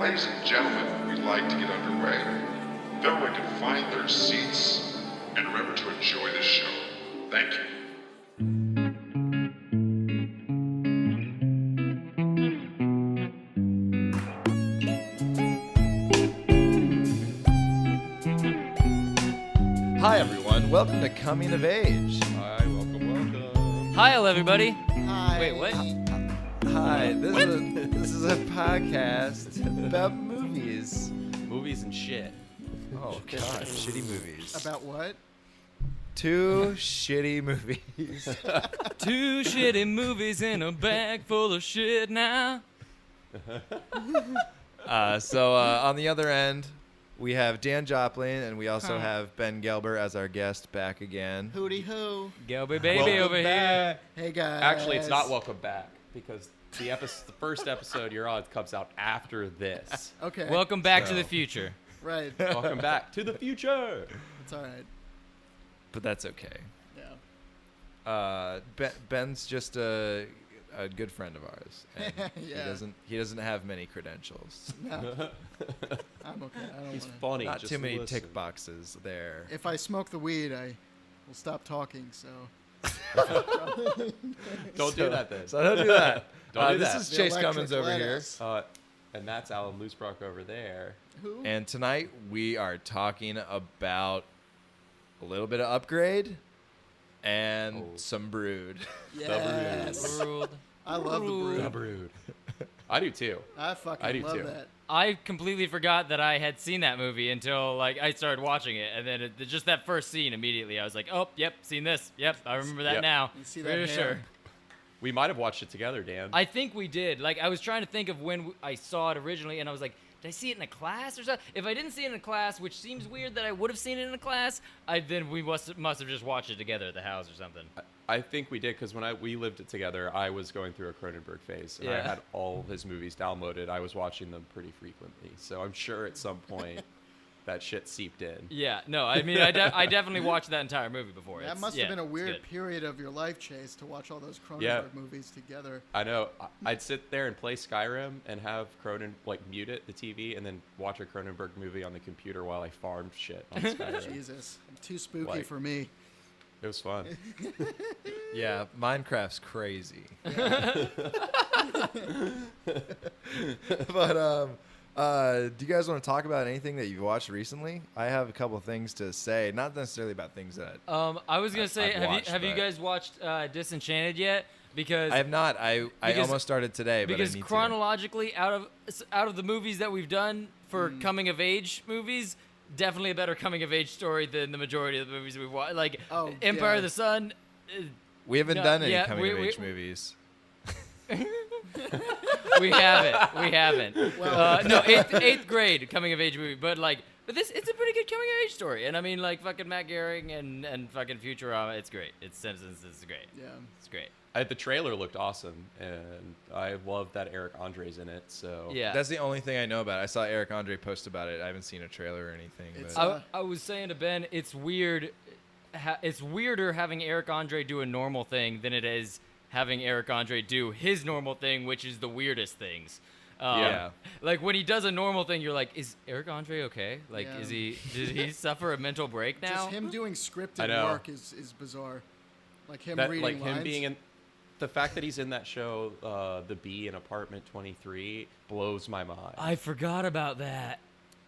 ladies and gentlemen, we'd like to get underway. If everyone can find their seats and remember to enjoy the show. Thank you. Hi everyone, welcome to Coming of Age. Hi, welcome. Hi, hello everybody. Hi. Wait, what? Hi, this is a podcast about movies. Movies and shit. Oh god, shitty movies. About what? Two shitty movies. Two shitty movies in a bag full of shit now. So on the other end, we have Dan Joplin, and we also have Ben Gelber as our guest back again. Hootie hoo. Gelber baby Welcome over back. Hey guys. Actually, it's not welcome back because the first episode you're on comes out after this. Okay. here. Welcome back to So- the future. Right. Welcome back to the future. It's all right. But that's okay. Yeah. Ben's just a good friend of ours. And Yeah. He doesn't have many credentials. No. I'm okay. I don't He's wanna. funny. Not just too many listen. tick boxes there. If I smoke the weed, I will stop talking. So. Don't do that then. So don't do that. Don't do this that. is The Chase electric Cummins over here. lettuce. And that's Alan Loosebrock over there. Who? And tonight we are talking about a little bit of Upgrade and some Brood. Yes. Brood. I love the brood. The Brood. I do too. I fucking I do love too. that. I completely forgot that I had seen that movie until I started watching it, and then just that first scene immediately, I was like, "Oh, yep, seen this. Yep, I remember that Yep. now." You see that Pretty hair? sure. We might have watched it together, Dan. I think we did. I was trying to think of when I saw it originally, and I was like, did I see it in a class or something? If I didn't see it in a class, which seems weird that I would have seen it in a class, then we must have just watched it together at the house or something. I think we did because when we lived it together, I was going through a Cronenberg phase, and I Yeah. had all of his movies downloaded. I was watching them pretty frequently, so I'm sure at some point that shit seeped in. Yeah, no, I mean, I definitely watched that entire movie before. That must have been a weird period of your life, Chase, to watch all those Cronenberg movies together. I know. I'd sit there and play Skyrim and have mute it, the TV, and then watch a Cronenberg movie on the computer while I farmed shit on Skyrim. Jesus. Too spooky for me. It was fun. Yeah, Minecraft's crazy. But do you guys want to talk about anything that you've watched recently? I have a couple things to say, not necessarily about things that I was gonna say, I've watched, have you but- guys watched Disenchanted yet? Because I have not. I almost started today, but I because need to. chronologically, out of the movies that we've done for coming of age movies, definitely a better coming of age story than the majority of the movies we've watched. Like Empire yeah. of the Sun. We haven't done any yeah, coming of age movies. We haven't. Well, No, eighth grade coming of age movie, but this it's a pretty good coming of age story. And I mean, fucking Matt Gehring and fucking Futurama, it's great. It's Simpsons, it's great. Yeah. It's great. The trailer looked awesome, and I love that Eric Andre's in it. So Yeah. That's the only thing I know about it. I saw Eric André post about it. I haven't seen a trailer or anything. It's, But I was saying to Ben, it's weird. It's weirder having Eric André do a normal thing than it is having Eric André do his normal thing, which is the weirdest things. Yeah. Like when he does a normal thing, you're like, is Eric André okay? Like, Yeah. did he suffer a mental break now? Just him doing I scripted know. work is bizarre. Like him that, reading like lines. him being in. The fact that he's in that show, The Bee in Apartment 23, blows my mind. I forgot about that.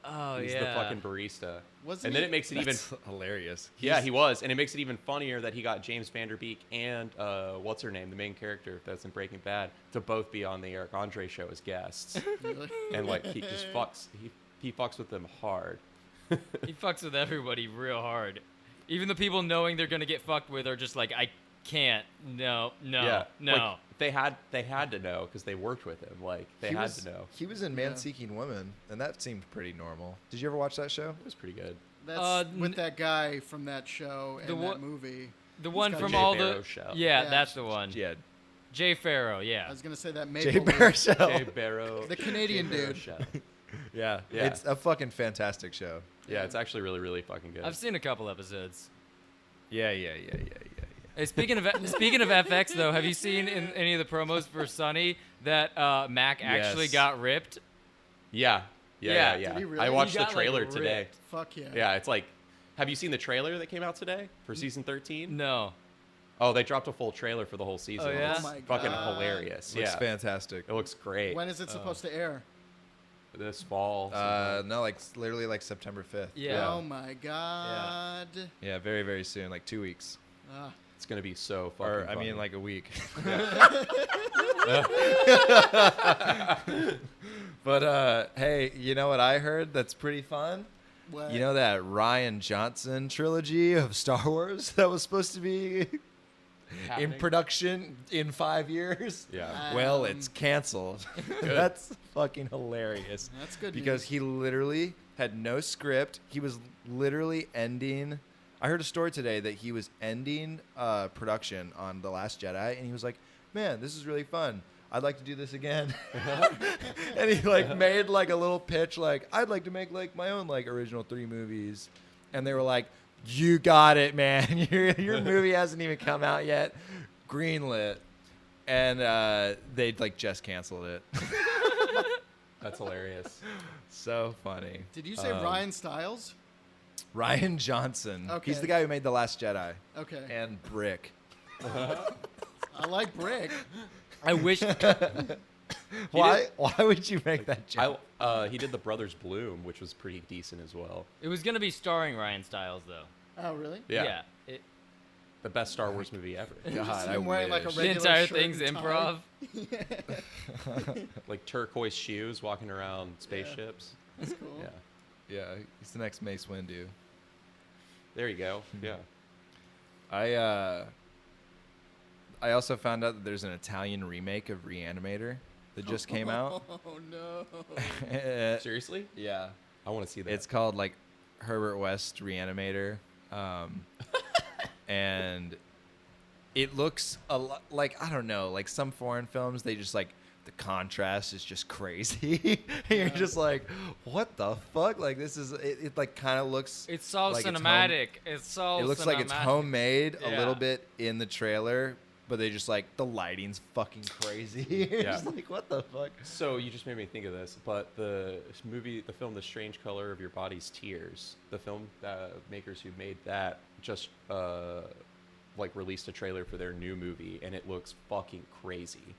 Oh, He's yeah. the fucking barista. Wasn't and then he? it makes it even That's hilarious. Yeah, he was, and it makes it even funnier that he got James Van Der Beek and what's her name, the main character that's in Breaking Bad, to both be on the Eric André show as guests, Really? and he just fucks, he fucks with them hard. He fucks with everybody real hard. Even the people knowing they're gonna get fucked with are just like, I can't. No. Yeah, No. they had to know because they worked with him. Like they had to know. He was in Man Seeking Woman, and that seemed pretty normal. Did you ever watch that show? It was pretty good. That's with that guy from that show and that movie. The one got from Jay all Barrow the show. Yeah, Yeah. that's the one. Yeah, Jay Farrow, I yeah. was gonna say that Jay Maple Leaf. Baruchel. Jay Barrow, The Canadian Jay dude. Baruchel. Yeah, Yeah. it's a fucking fantastic show. Yeah, it's actually really, really fucking good. I've seen a couple episodes. Yeah. Hey, speaking of FX though, have you seen in any of the promos for Sunny that Mac actually Yes. got ripped? Yeah. Yeah. Did he really? I watched He the got, trailer like, today. ripped. Fuck yeah. Yeah, it's like, have you seen the trailer that came out today for season 13? No. Oh, they dropped a full trailer for the whole season. Oh, yeah? It's Oh my fucking God. hilarious. Looks Yeah, fantastic. it looks great. When is it supposed to air? This fall. No, like literally like September 5th. Yeah. Oh my god. Yeah, very, very soon, like 2 weeks. Ah. It's gonna be so fucking. Or, I funny. mean, like a week. But, hey, you know what I heard that's pretty fun? What? You know that Rian Johnson trilogy of Star Wars that was supposed to be in Happening? production in 5 years? Yeah. Well, it's canceled. That's fucking hilarious. That's good Because news. he literally had no script. He was literally ending. I heard a story today that he was ending production on The Last Jedi, and he was like, "Man, this is really fun. I'd like to do this again." And he like made like a little pitch, like, "I'd like to make like my own like original 3 movies," and they were like, "You got it, man. Your movie hasn't even come out yet. Greenlit." And they like just canceled it. That's hilarious. So funny. Did you say Ryan Stiles? Rian Johnson. Okay. He's the guy who made The Last Jedi Okay. and Brick. I like Brick. I wish. Why would you make that joke? He did the Brothers Bloom, which was pretty decent as well. It was gonna be starring Ryan Stiles though. Oh, really? Yeah. It, The best Star Wars movie ever. God, I him wearing like a wish. the regular entire shirt thing's and tie. improv. Like turquoise shoes, walking around spaceships. That's cool. Yeah. Yeah, he's the next Mace Windu. There you go. Yeah. I also found out that there's an Italian remake of Reanimator that just came out. Oh no. Seriously? Yeah. I want to see that. It's called like Herbert West Reanimator, and it looks a lot like, I don't know, like some foreign films. They just like the contrast is just crazy. And you're just like, what the fuck? Like this is it like kind of looks. It's so like cinematic. It's so. It looks like it's cinematic. homemade a Yeah. little bit in the trailer, but they just like the lighting's fucking crazy. You're Yeah. just like, what the fuck? So you just made me think of this, but the film The Strange Color of Your Body's Tears, the film makers who made that just like released a trailer for their new movie, and it looks fucking crazy.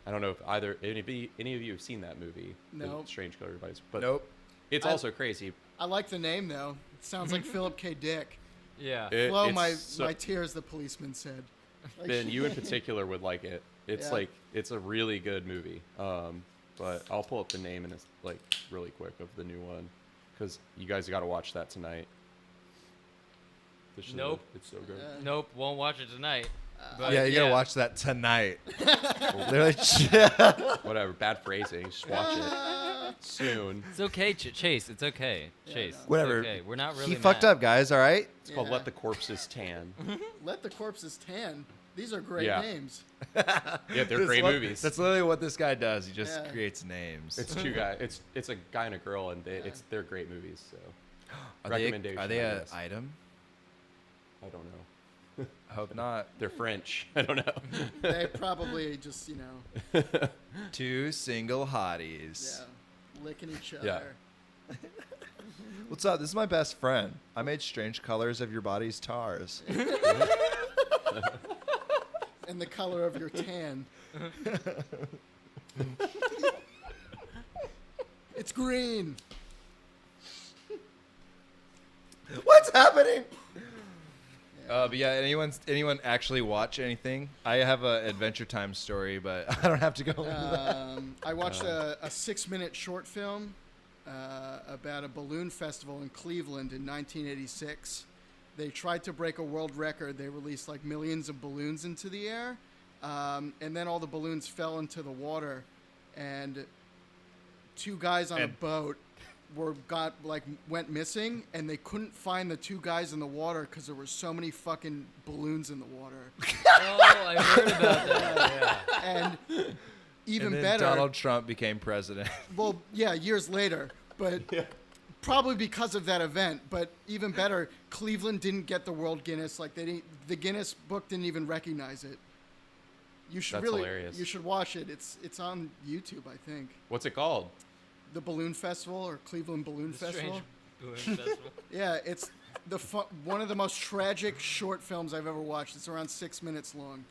I don't know if any of you have seen that movie, No. The Strange Color of Your Body's, but Nope. it's also crazy. I like the name though. It sounds like Philip K. Dick. Yeah. Flow It's my so- tears, the policeman said. Like, Ben, you in particular would like it. It's Yeah. like it's a really good movie. But I'll pull up the name and it's like really quick of the new one, because you guys got to watch that tonight. Nope. It's so good. Nope, won't watch it tonight. Yeah, you gotta watch that tonight. Literally, Whatever. Bad phrasing. Just watch it soon. It's okay, Chase. It's okay, Chase. It's whatever. okay. We're not really. he fucked mad. up, guys. All right. It's called Yeah. Let the Corpses Tan. Let the corpses tan. These are great Yeah. names. Yeah, they're That's great what- movies. That's literally what this guy does. He just Yeah. creates names. It's two guys. It's a guy and a girl, and they're great movies. So are recommendation, They, I an guess. item? I don't know. I hope not. They're French. I don't know. They probably just, Two single hotties. yeah, licking each Yeah. other. What's up? This is my best friend. I made strange colors of your body's tars. And the color of your tan. It's green. What's happening? But yeah, anyone actually watch anything? I have a Adventure Time story, but I don't have to go into that. I watched a 6-minute short film about a balloon festival in Cleveland in 1986. They tried to break a world record. They released like millions of balloons into the air, and then all the balloons fell into the water, and 2 guys on a boat went missing, and they couldn't find the 2 guys in the water because there were so many fucking balloons in the water. Oh, I heard about that. Yeah. And even And then better, Donald Trump became president. well, yeah, years later, but probably because of that event. But even better, Cleveland didn't get the World Guinness. Like the Guinness book didn't even recognize it. You should That's hilarious. You should watch it. It's on YouTube, I think. What's it called? the Balloon Festival or Cleveland Balloon The Festival. Strange Balloon Festival. Yeah, it's one of the most tragic short films I've ever watched. It's around 6 minutes long.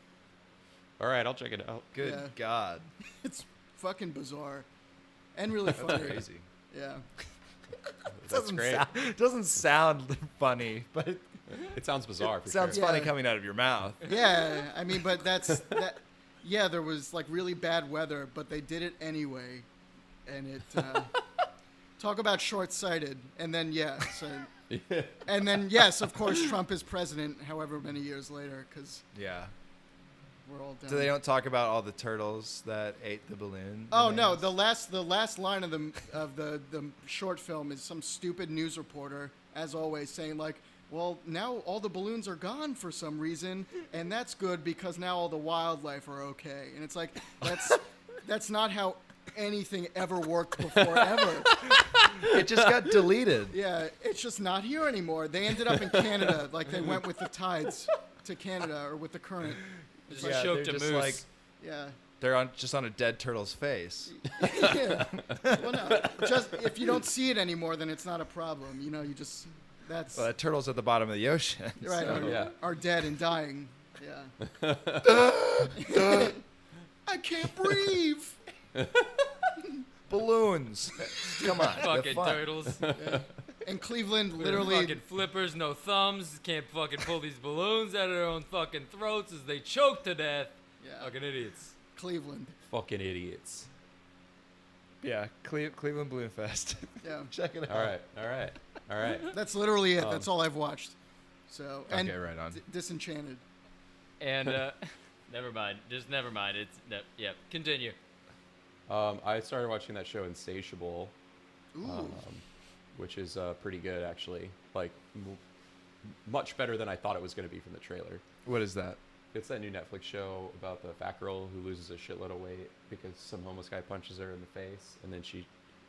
All right, I'll check it out. Good Yeah. God. It's fucking bizarre and really funny. Crazy. Yeah. That's great. Doesn't sound funny, but it It sounds bizarre. For sounds sure. funny Yeah. coming out of your mouth. Yeah, I mean, but that. Yeah, there was like really bad weather, but they did it anyway, and it. Talk about short-sighted, and then and then yes, of course, Trump is president. However many years later, because Yeah. we're all done. So they don't talk about all the turtles that ate the balloon. Oh no! remains? The last line of the short film is some stupid news reporter, as always, saying like, "Well, now all the balloons are gone for some reason, and that's good because now all the wildlife are okay." And it's like that's not how anything ever worked before ever. It just got deleted. Yeah, it's just not here anymore. They ended up in Canada, like they went with the tides to Canada or with the current. Just Yeah, choked they're a just moose. like Yeah. they're just on a dead turtle's face. Yeah. Well, no, just if you don't see it anymore, then it's not a problem. You know, you just that's Well, that turtle's at the bottom of the ocean. right. so- Yeah. Are dead and dying. Yeah. I can't breathe. Balloons. Come on. they're Fucking fun. turtles. And Cleveland With literally. fucking flippers, no thumbs. Can't fucking pull these balloons out of their own fucking throats as they choke to death. Yeah. Fucking idiots. Cleveland. Fucking idiots. Yeah, Cleveland Balloon Fest. Yeah. Check it out. All right. That's literally it. That's all I've watched. So and Okay, right on. Disenchanted. And never mind. Just never mind. It's yeah. Continue. I started watching that show Insatiable, Ooh. which is pretty good actually. Like much better than I thought it was going to be from the trailer. What is that? It's that new Netflix show about the fat girl who loses a shitload of weight because some homeless guy punches her in the face, and then she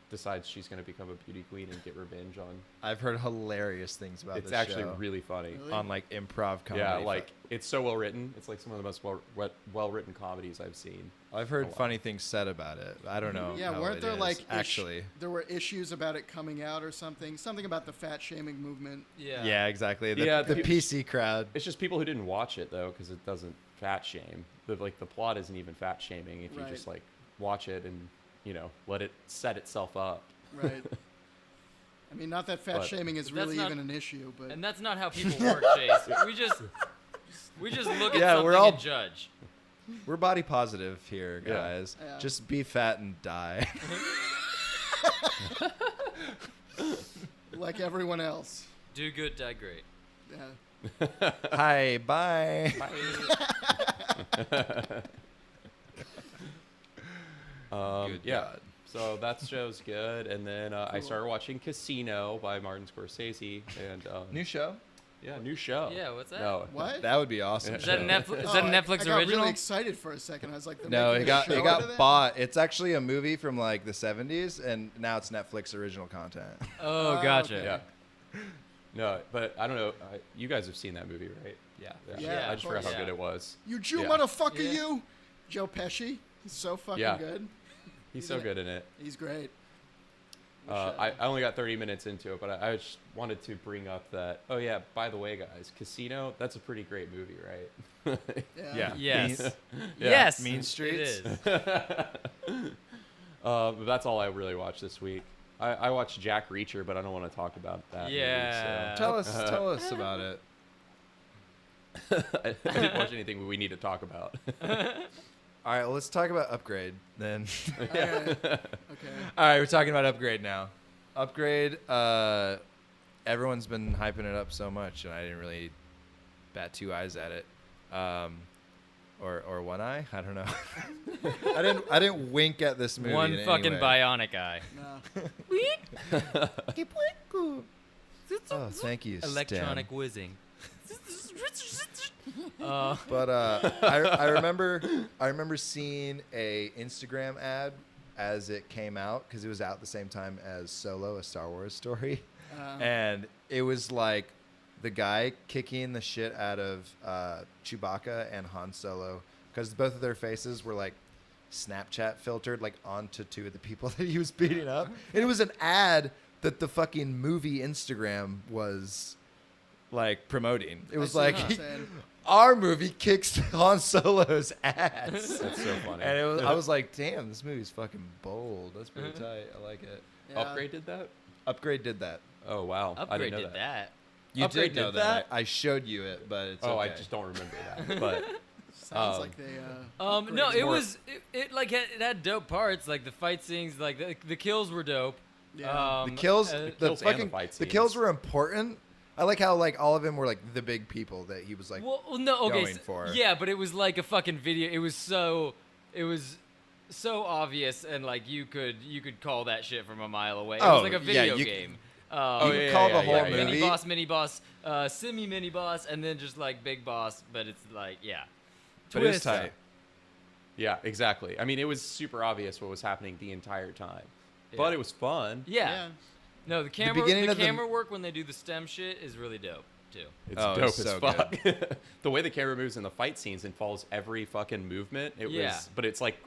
decides she's going to become a beauty queen and get revenge on. I've heard hilarious things about It's this actually show really funny. Really? on like improv comedy. Yeah, like it's so well written. It's like some of the most well written comedies I've seen. I've heard a lot. funny things said about it. I don't know. Yeah, how weren't it there is, like actually? there were issues about it coming out or something? Something about the fat shaming movement. Yeah. Yeah, exactly. The, Yeah, the the- PC crowd. It's just people who didn't watch it though, because it doesn't fat shame. The plot isn't even fat shaming if you Right. just like watch it and let it set itself up. Right. I mean, not that fat But- shaming is But that's really not- even an issue, but And that's not how people work, Chase. We just look at Yeah, something we're all- and judge. We're body positive here, Yeah. guys. Yeah. Just be fat and die. like everyone else. Do good, die great. Yeah. Hi, bye. Good Yeah. God. So that show's good, and then I Cool. started watching Casino by Martin Scorsese, and New show? new show. Yeah, what's that? No, What? That would be awesome. Is that a show. Netflix? Is Oh, that a I Netflix got original? really excited for a second. I was like, they're No, making it a got show it out got of that? bought. It's actually a movie from like the 70s, and now it's Netflix original content. Oh, Oh, gotcha. okay. Yeah. No, but I don't know. You guys have seen that movie, right? Yeah. Yeah, I of just forgot how course. good it was. You Jew Yeah. motherfucker, Yeah. you! Joe Pesci. He's so fucking Yeah. good. He's so good in it. He's great. I only got 30 minutes into it, but I just wanted to bring up that. Oh yeah, by the way, guys, Casino. That's a pretty great movie, right? Yeah. Yes. Mean- Yes. Mean It Streets? is. But that's all I really watched this week. I watched Jack Reacher, but I don't want to talk about that. Yeah. Movie, Tell us about it. so. I didn't watch anything we need to talk about. All right, well, let's talk about Upgrade then. Okay. All right, we're talking about Upgrade now. Upgrade, everyone's been hyping it up so much, and I didn't really bat two eyes at it. Or one eye? I don't know. I didn't wink at this movie. One in any fucking way. bionic eye. No. Oh, thank you, Electronic Stan. whizzing. But I remember seeing a Instagram ad as it came out because it was out the same time as Solo, a Star Wars story, and it was like the guy kicking the shit out of Chewbacca and Han Solo because both of their faces were like Snapchat filtered like onto 2 of the people that he was beating up. And it was an ad that the fucking movie Instagram was like promoting. It was see what like you're saying. our movie kicks Han Solo's ass. That's so funny. And it was, I was like, damn, this movie's fucking bold. That's pretty tight. I like it. Yeah. Upgrade did that? Upgrade did that. Oh wow, I Upgrade didn't know did that. You Upgrade did know did that. that? I showed you it, but it's Oh, okay. I just don't remember that. But Sounds like they. No, upgraded it more- was it like it had dope parts. Like the fight scenes, like the kills were dope. Yeah. The kills, uh, the kills and the fucking, fight the kills scenes. were important. I like how like all of them were like the big people that he was like. Well, no, okay, going for. yeah, but it was like a fucking video. It was so obvious, and like you could call that shit from a mile away. It Oh, was like a yeah, video you- game. You could call the whole movie. Mini boss, semi boss, and then just like big boss. But it's like But it was twist. tight. yeah, exactly. I mean, it was super obvious what was happening the entire time, Yeah. but it was fun. Yeah. No, the camera beginning the of the- camera work when they do the stem shit is really dope too. It's Oh, dope it's as so fuck. The way the camera moves in the fight scenes and follows every fucking movement. It Yeah. was, but it's like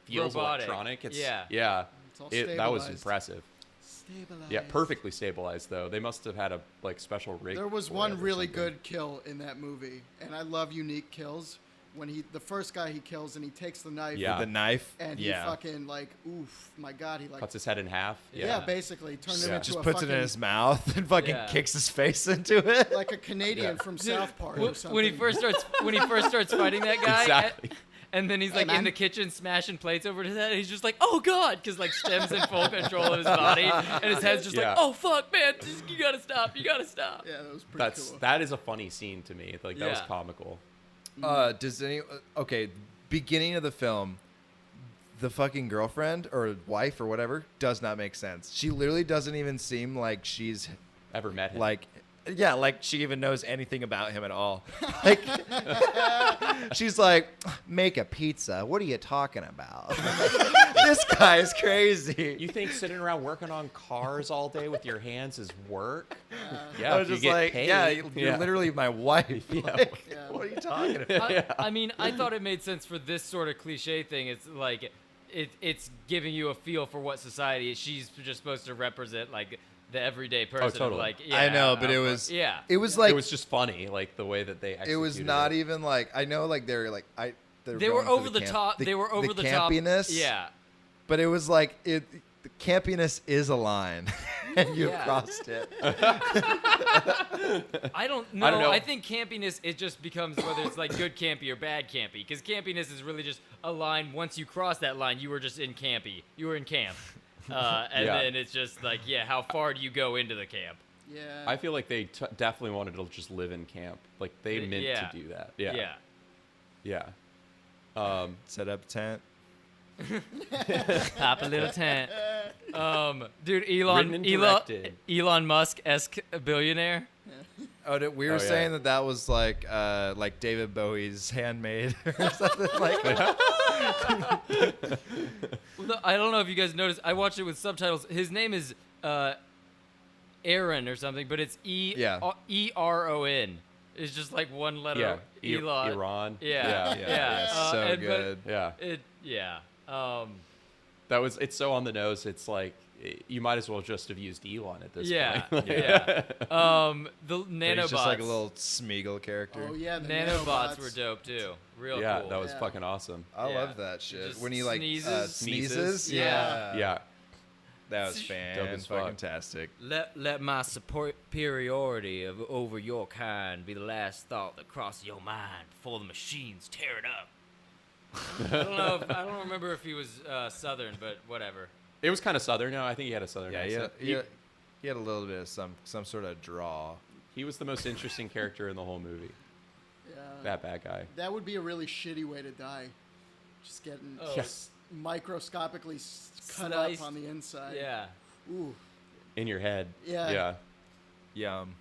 feels Robotic. electronic. It's Yeah. yeah. It's all That was stabilized. impressive. Stabilized. Yeah, perfectly stabilized though. They must have had a like special rig. There was for one it or really something. good kill in that movie, and I love unique kills. When the first guy he kills and he takes the knife Yeah. The knife. and yeah. he fucking like, oof, my God, he like, Cuts his head in half. yeah, Yeah. basically turned him Yeah. into Just a puts fucking, it in his mouth and fucking Yeah. kicks his face into it. like a Canadian from South Park or something. When he first starts fighting that guy, Exactly. and then he's Hey, like in man. the kitchen smashing plates over to his head, and he's just like, oh god, because like Stem's in full control of his body, and his head's just Yeah. like, oh fuck, man, you gotta stop. Yeah, that was pretty cool. That is a funny scene to me. Like that was Yeah. comical. Does any okay? Beginning of the film, the fucking girlfriend or wife or whatever does not make sense. She literally doesn't even seem like she's Ever met him? like, yeah, like she even knows anything about him at all. Like, she's like, make a pizza. What are you talking about? This guy is crazy. You think sitting around working on cars all day with your hands is work? Yeah, I was if you just get like, paid. yeah, you're literally my wife. Yeah. Like, Yeah. what are you talking about? I mean, I thought it made sense for this sort of cliche thing. It's like it's giving you a feel for what society is. She's just supposed to represent like the everyday person. totally. Like, I know, but how it fuck- was yeah. It was like it was just funny, like the way that they executed it was not even like I know like they're like They were going for over the camp- top. They were over the top. campiness. Yeah. But it was like the campiness is a line, and you Yeah. crossed it. I don't know. I don't know. I think campiness, it just becomes whether it's like good campy or bad campy. Because campiness is really just a line. Once you cross that line, you were just in campy. You were in camp. And Yeah. then it's just like, yeah, how far do you go into the camp? Yeah. I feel like they definitely wanted to just live in camp. Like they meant Yeah. to do that. Yeah. Yeah. Yeah. Set up tent. Pop a little tent. Dude, Written and directed. Elon Musk-esque billionaire. Oh, we were Oh, yeah. saying that was like David Bowie's Handmade or something like that. Well, no, I don't know if you guys noticed. I watched it with subtitles. His name is Aaron or something, but it's E-R-O-N. It's just like one letter. Yeah. Elon. Iran. Yeah. Yeah, so but good. Yeah. Um, It's so on the nose. It's like you might as well just have used Elon at this yeah. point. Yeah. The But nanobots. he's just like a little Smeagol character. Oh yeah, the nanobots were dope too. Real Yeah, cool. that was Yeah. fucking awesome. I Yeah. love that shit. Just When he like sneezes. sneezes. Yeah. Yeah. That was Dope as fuck. fantastic. Let my superiority over your kind be the last thought that crosses your mind before the machines tear it up. I don't remember if he was Southern, but whatever. It was kind of Southern. No, I think he had a Southern Yeah, accent. he had a little bit of some sort of draw. He was the most interesting character in the whole movie. Yeah. That bad guy. That would be a really shitty way to die. Just getting Oh. microscopically cut Sliced. up on the inside. Yeah. Ooh. In your head. Yeah. Yeah. Yum.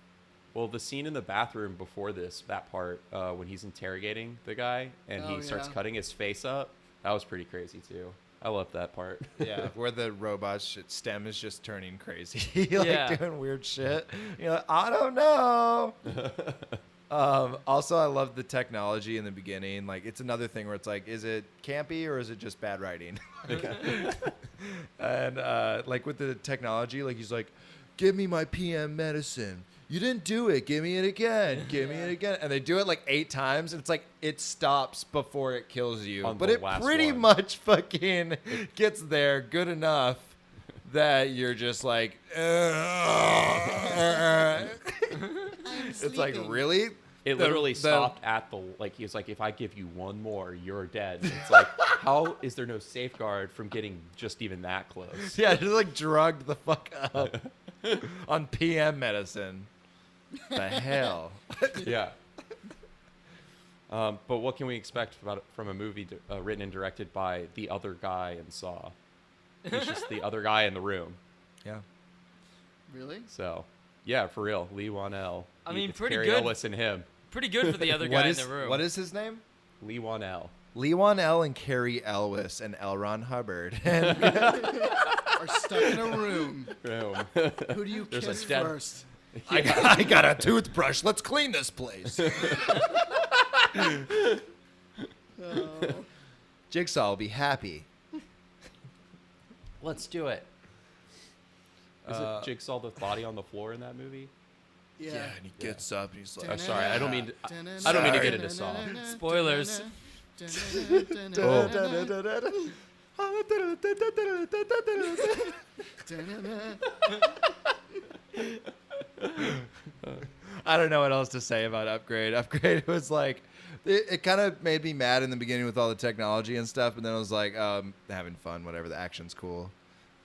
Well, the scene in the bathroom before this, that part, when he's interrogating the guy and Oh, he starts yeah. cutting his face up, that was pretty crazy too. I love that part. Yeah, where the robot STEM is just turning crazy, like Yeah. doing weird shit. You're like, I don't know. Also, I love the technology in the beginning. Like, it's another thing where it's like, is it campy or is it just bad writing? And like with the technology, like he's like, give me my PM medicine. You didn't do it. Give me it again. Give me it again. And they do it like 8 times. And it's like, it stops before it kills you. On But the it last pretty one. much fucking gets there good enough that you're just like, it's like, really? It The- literally the- stopped at the, like, he was like, if I give you one more, you're dead. It's like, how is there no safeguard from getting just even that close? Yeah, just like drugged the fuck up on PM medicine. The hell? Yeah. But what can we expect from a movie written and directed by the other guy in Saw? He's just the other guy in the room. Yeah. Really? So, yeah, for real. Lee Wanell. I mean, It's pretty Cary good. Elwes and him. Pretty good for the other guy in the room. What is his name? Lee Wanell. Lewan L. and Cary Elwes and L. Ron Hubbard. And Are stuck in a room. Boom. Who do you There's a kiss dead- first? I got a toothbrush. Let's clean this place. Jigsaw will be happy. Let's do it. Is it Jigsaw the body on the floor in that movie? Yeah. And he gets up and he's like, Oh, sorry, I don't mean to Sorry. get into Saw. Spoilers. I don't know what else to say about Upgrade. Upgrade was like, it kind of made me mad in the beginning with all the technology and stuff, but then I was like, having fun, whatever. The action's cool.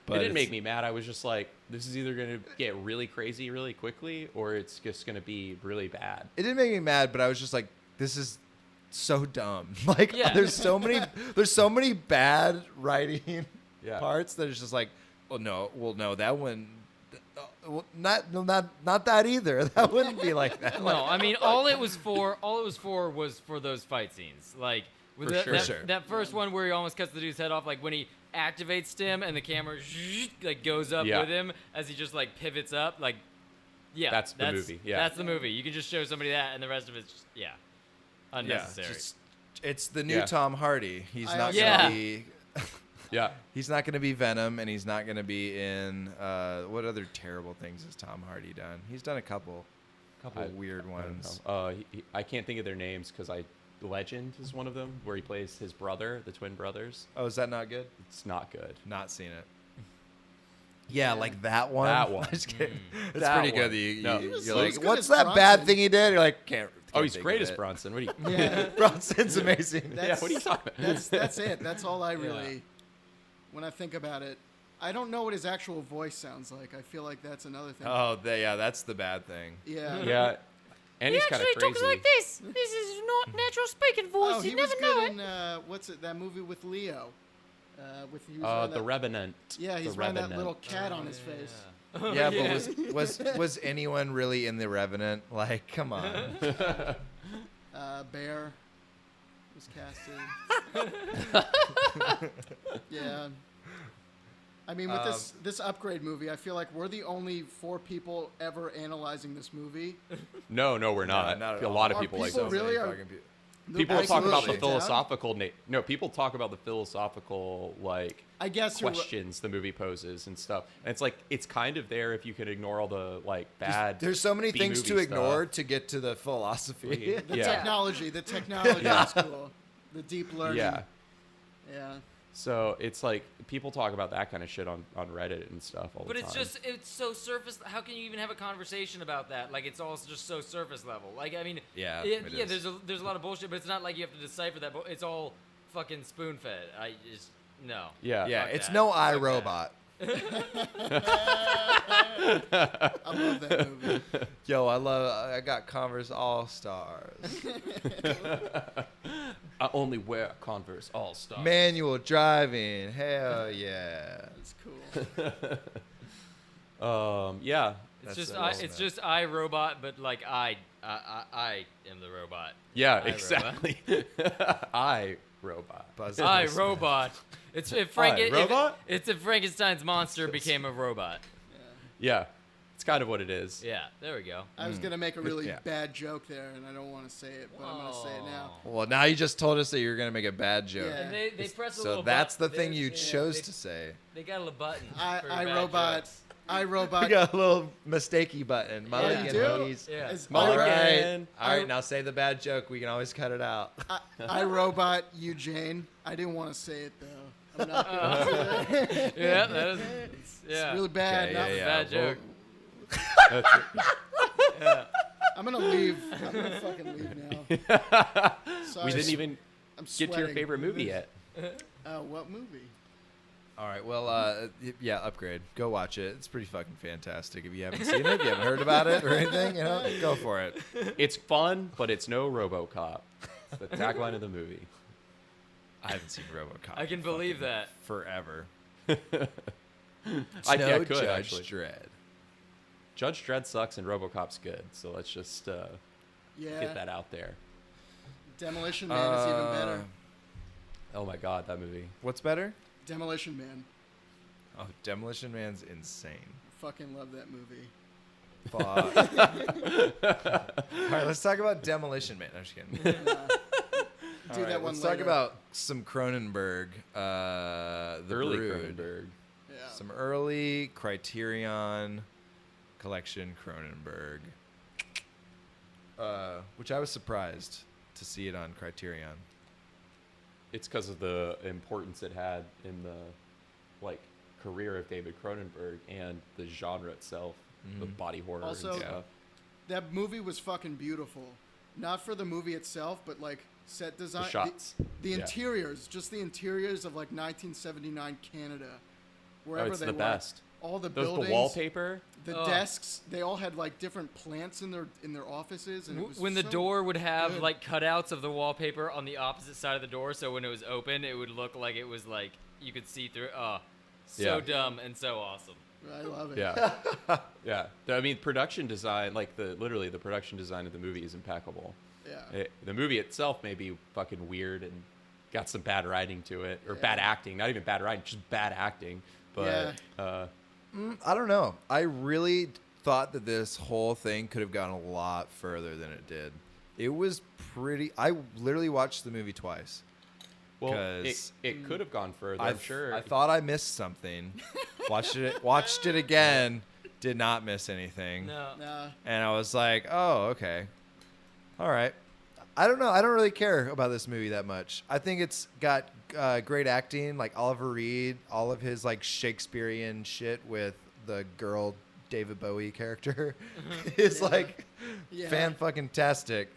But It didn't it's- make me mad. I was just like, this is either going to get really crazy really quickly, or it's just going to be really bad. It didn't make me mad, but I was just like, this is so dumb. Like, Yeah. there's so many bad writing Yeah. parts that it's just like, no, that one, not that either. That wouldn't be like that. No, I mean all it was for was for those fight scenes. Like with For that, sure. that, For sure. that first one where he almost cuts the dude's head off, like when he activates stim and the camera like goes up Yeah. with him as he just like pivots up, like yeah, That's the movie, yeah. That's the movie. You can just show somebody that and the rest of it's just unnecessary. It's the new Yeah. Tom Hardy. He's I not also- gonna Yeah. be. Yeah. He's not going to be Venom, and he's not going to be in what other terrible things has Tom Hardy done? He's done a couple weird I don't ones. know. I can't think of their names because Legend is one of them, where he plays his brother, the twin brothers. Oh, is that not good? It's not good. Not seen it. Yeah, like that one. That one. Just kidding. It's That pretty one. good. That No. He was you're good like, what's as that bad Bronson. thing he did? You're like, can't. Oh, he's think great of as it. Bronson. What do you? Yeah. Bronson's amazing. Yeah. What are you talking about? That's it. That's all I really, when I think about it. I don't know what his actual voice sounds like. I feel like that's another thing. Oh, yeah, that's the bad thing. Yeah. Yeah. And he's kind of crazy. this. This is not natural speaking voice. Oh, he was good in what's it? That movie with Leo. With he was wearing The that- Revenant. Yeah, he's The wearing that Revenant. little cat on his face. Yeah, but was anyone really in The Revenant? Like, come on. Bear was casted. Yeah. I mean, with this Upgrade movie, I feel like we're the only 4 people ever analyzing this movie. No, we're not. not at a all. lot of Are people like people that. really are- People They're talk about breaking the shit down? philosophical. No, people talk about the philosophical like I guess you're questions the movie poses and stuff. And it's like it's kind of there if you can ignore all the like bad. There's so many things to B-movie ignore stuff. to get to the philosophy. the Yeah. technology. The technology Yeah. is cool. The deep learning. Yeah. Yeah. So it's like people talk about that kind of shit on Reddit and stuff all But the time. it's so surface. How can you even have a conversation about that? Like it's all just so surface level. Like I mean, Yeah, it is. there's a lot of bullshit, but it's not like you have to decipher that. It's all fucking spoon fed. I just no. Yeah. Yeah, Fuck it's that. no Fuck iRobot. I love that movie. Yo, I got Converse All Stars. I only wear Converse All Star. Manual driving. Hell yeah. It's cool. Yeah. It's That's just the I, ultimate. it's just iRobot, but like I am the robot. Yeah. iRobot. Exactly. I Robot. Buzz iRobot. It's if Frank iRobot? it's if Frankenstein's monster became a robot. Yeah. It's kind of what it is. Yeah, there we go. I was gonna make a really Yeah. bad joke there, and I don't want to say it, but I'm gonna say it now. Well, now you just told us that you're gonna make a bad joke. Yeah. And they press a So little that's the button. thing you They- chose they- to say. They got a little button. for I bad robot. jokes. I We robot. got a little mistakey button. Yeah, Mulligan, you do? please. Yeah. As All Mulligan. right. All I- right, now say the bad joke. We can always cut it out. I robot you, Jane. I didn't want to say it though. I'm not gonna say it. Yeah, that is. Yeah. It's really bad. Okay, Not- yeah, Bad joke. That's it. Yeah. I'm gonna leave. I'm gonna fucking leave now. Sorry. We didn't even I'm get to your sweating. favorite movie yet. What movie? All right, well, yeah, Upgrade. Go watch it. It's pretty fucking fantastic. If you haven't seen it, if you haven't heard about it or anything, go for it. It's fun, but it's no RoboCop. It's the tagline of the movie. I haven't seen RoboCop. I can believe that. Forever. I No could Judge actually. Dredd. Judge Dredd sucks and RoboCop's good, so let's just Yeah. get that out there. Demolition Man is even better. Oh my god, that movie. What's better? Demolition Man. Oh, Demolition Man's insane. Fucking love that movie. Fuck. All right, let's talk about Demolition Man. I'm just kidding. Do All right, that one let's later. talk about some Cronenberg. The Early Brood. Cronenberg. Yeah. Some early Criterion collection Cronenberg. Which I was surprised to see it on Criterion. It's because of the importance it had in the career of David Cronenberg and the genre itself, the body horror Also, and stuff. That movie was fucking beautiful. Not for the movie itself, but like set design. The shots. The Yeah. interiors, just the interiors of like 1979 Canada. Oh, Wherever it's they the were. best. All the Those buildings. the wallpaper. The Oh. desks, they all had like different plants in their offices, and it was When the so door would have good. like cutouts of the wallpaper on the opposite side of the door, so when it was open, it would look like it was like you could see through. Oh, so Yeah. dumb and so awesome. I love it. Yeah. Yeah. I mean, production design, literally the production design of the movie is impeccable. Yeah. The movie itself may be fucking weird and got some bad writing to it, or bad acting. Not even bad writing, just bad acting. But I don't know. I really thought that this whole thing could have gone a lot further than it did. It was pretty. I literally watched the movie twice. well, 'Cause it could have gone further. I'm sure. I thought I missed something. Watched it again. Did not miss anything. No. Nah. And I was like, oh, okay. All right. I don't know. I don't really care about this movie that much. I think it's got great acting, like Oliver Reed, all of his like Shakespearean shit with the girl David Bowie character is like Yeah. fan-fucking-tastic.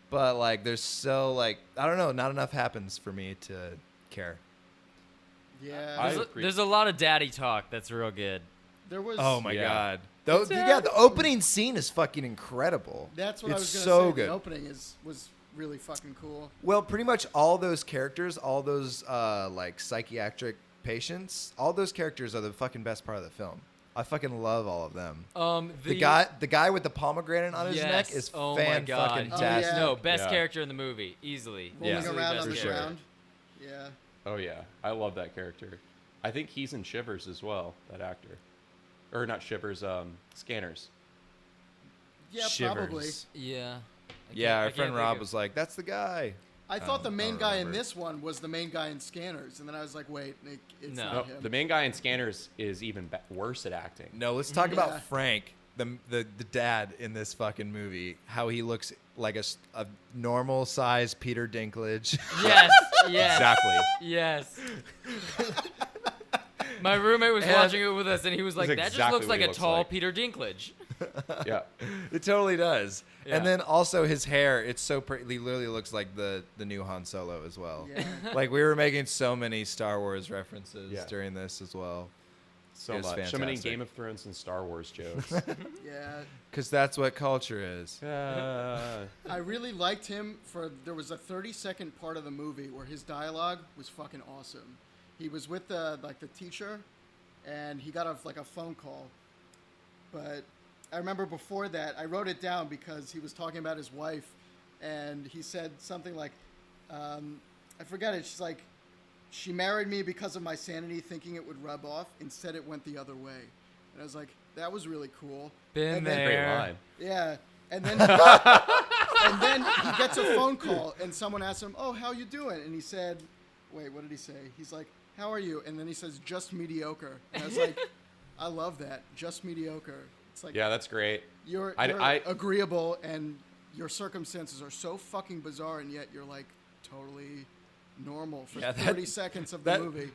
But like there's so like, I don't know, not enough happens for me to care. Yeah. I There's a, agree. there's a lot of daddy talk that's real good. There was. Oh my Yeah. god. The opening scene is fucking incredible. That's what I It's was gonna so say. good. The opening was really fucking cool. Well, pretty much all those characters, all those like psychiatric patients, all those characters are the fucking best part of the film. I fucking love all of them. The guy with the pomegranate on his neck is oh my god. fucking Oh, tastic. yeah. No, best Yeah. character in the movie, easily. Rolling Yeah. around Best on the for sure. ground. Yeah. Oh yeah, I love that character. I think he's in Shivers as well. That actor, or not Shivers, Scanners. Yeah, Shivers. probably. Yeah. Yeah, I our can't friend think Rob of- was like, "That's the guy." I thought the I main don't guy in remember. this one was the main guy in Scanners, and then I was like, wait, it's No. not No, him. the main guy in Scanners is even worse at acting. No, let's talk Yeah. about Frank, the dad in this fucking movie. How he looks like a normal size Peter Dinklage. Yes. Yes. Exactly. Yes. My roommate was And- watching it with us, and he was like, That's "That just exactly looks what like he a looks tall like. Peter Dinklage." Yeah. It totally does. Yeah. And then also his hair, it's so pretty. He literally looks like the new Han Solo as well. Yeah. Like we were making so many Star Wars references Yeah. during this as well. So It was much. So many fantastic. Game of Thrones and Star Wars jokes. Yeah. Because that's what culture is. I really liked him there was a 30-second part of the movie where his dialogue was fucking awesome. He was with the teacher, and he got a phone call. But I remember before that, I wrote it down because he was talking about his wife, and he said something like, I forgot it. She's like, she married me because of my sanity, thinking it would rub off. Instead, it went the other way. And I was like, That was really cool. Been And then- Great there. line. Yeah, and then and then he gets a phone call, and someone asks him, "Oh, how you doing?" And he said, "Wait, what did he say?" He's like, "How are you?" And then he says, "Just mediocre." And I was like, "I love that, just mediocre." It's like, Yeah, that's great. you're I- agreeable, and your circumstances are so fucking bizarre, and yet you're like totally normal for Yeah, that- 30 seconds of the that- movie.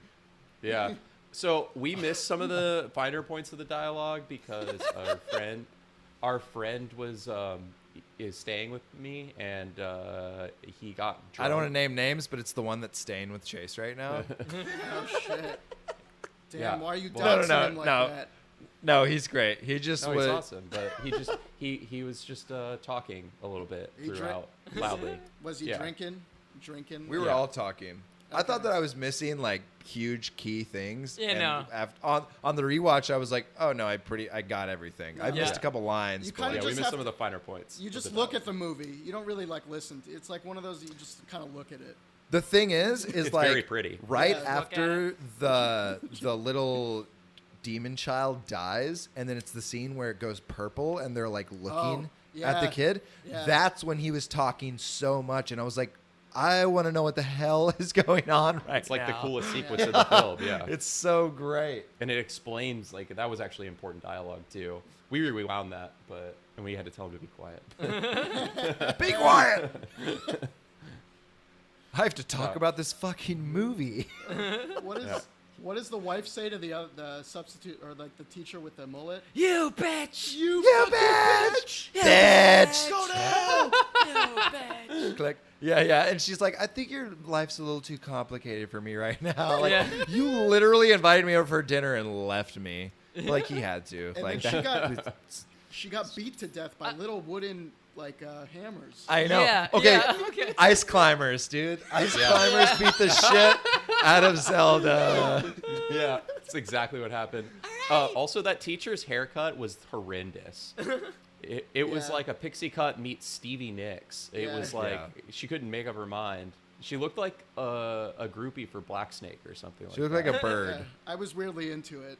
Yeah. So we missed some of the finer points of the dialogue because our friend was is staying with me, and he got drunk. I don't want to name names, but it's the one that's staying with Chase right now. Oh shit! Damn, Yeah. why are you Well, doxing him like no. that? No, he's great. He just No, was. he's awesome, but he was just talking a little bit He drank- throughout loudly. Was he Yeah. drinking? We were Yeah. all talking. I thought that I was missing like huge key things. Yeah, and no. on the rewatch, I was like, oh no, I got everything. I Yeah. missed a couple lines. You but, kinda Yeah, we just missed have some of to- the finer points. You of just the look dialogue. at the movie. You don't really like listen. It's like one of those that you just kind of look at it. the thing is It's like very pretty. right Yeah. Look at after the little demon child dies, and then it's the scene where it goes purple, and they're like looking at the yeah. kid. Yeah. That's when he was talking so much, and I was like, I want to know what the hell is going on right It's like the now. coolest sequence in the film. Yeah. It's so great. And it explains, like, that was actually important dialogue, too. We rewound that, and we had to tell him to be quiet. Be quiet. I have to talk No. about this fucking movie. What does the wife say to the substitute or like the teacher with the mullet? You bitch! You bitch! Bitch! Go down! You bitch! Click. Yeah. And she's like, I think your life's a little too complicated for me right now. Like, Yeah. you literally invited me over for dinner and left me. Like, he had to. And like, then she got beat to death by little wooden hammers. I know. Yeah, okay. yeah, okay. Ice climbers, dude. Ice climbers beat the shit out of Zelda. Yeah, that's exactly what happened. Also, that teacher's haircut was horrendous. It was Yeah. like a pixie cut meets Stevie Nicks. It Yeah. was like Yeah. she couldn't make up her mind. She looked like a groupie for Black Snake or something like She looked that. like a bird. Yeah, I was weirdly into it.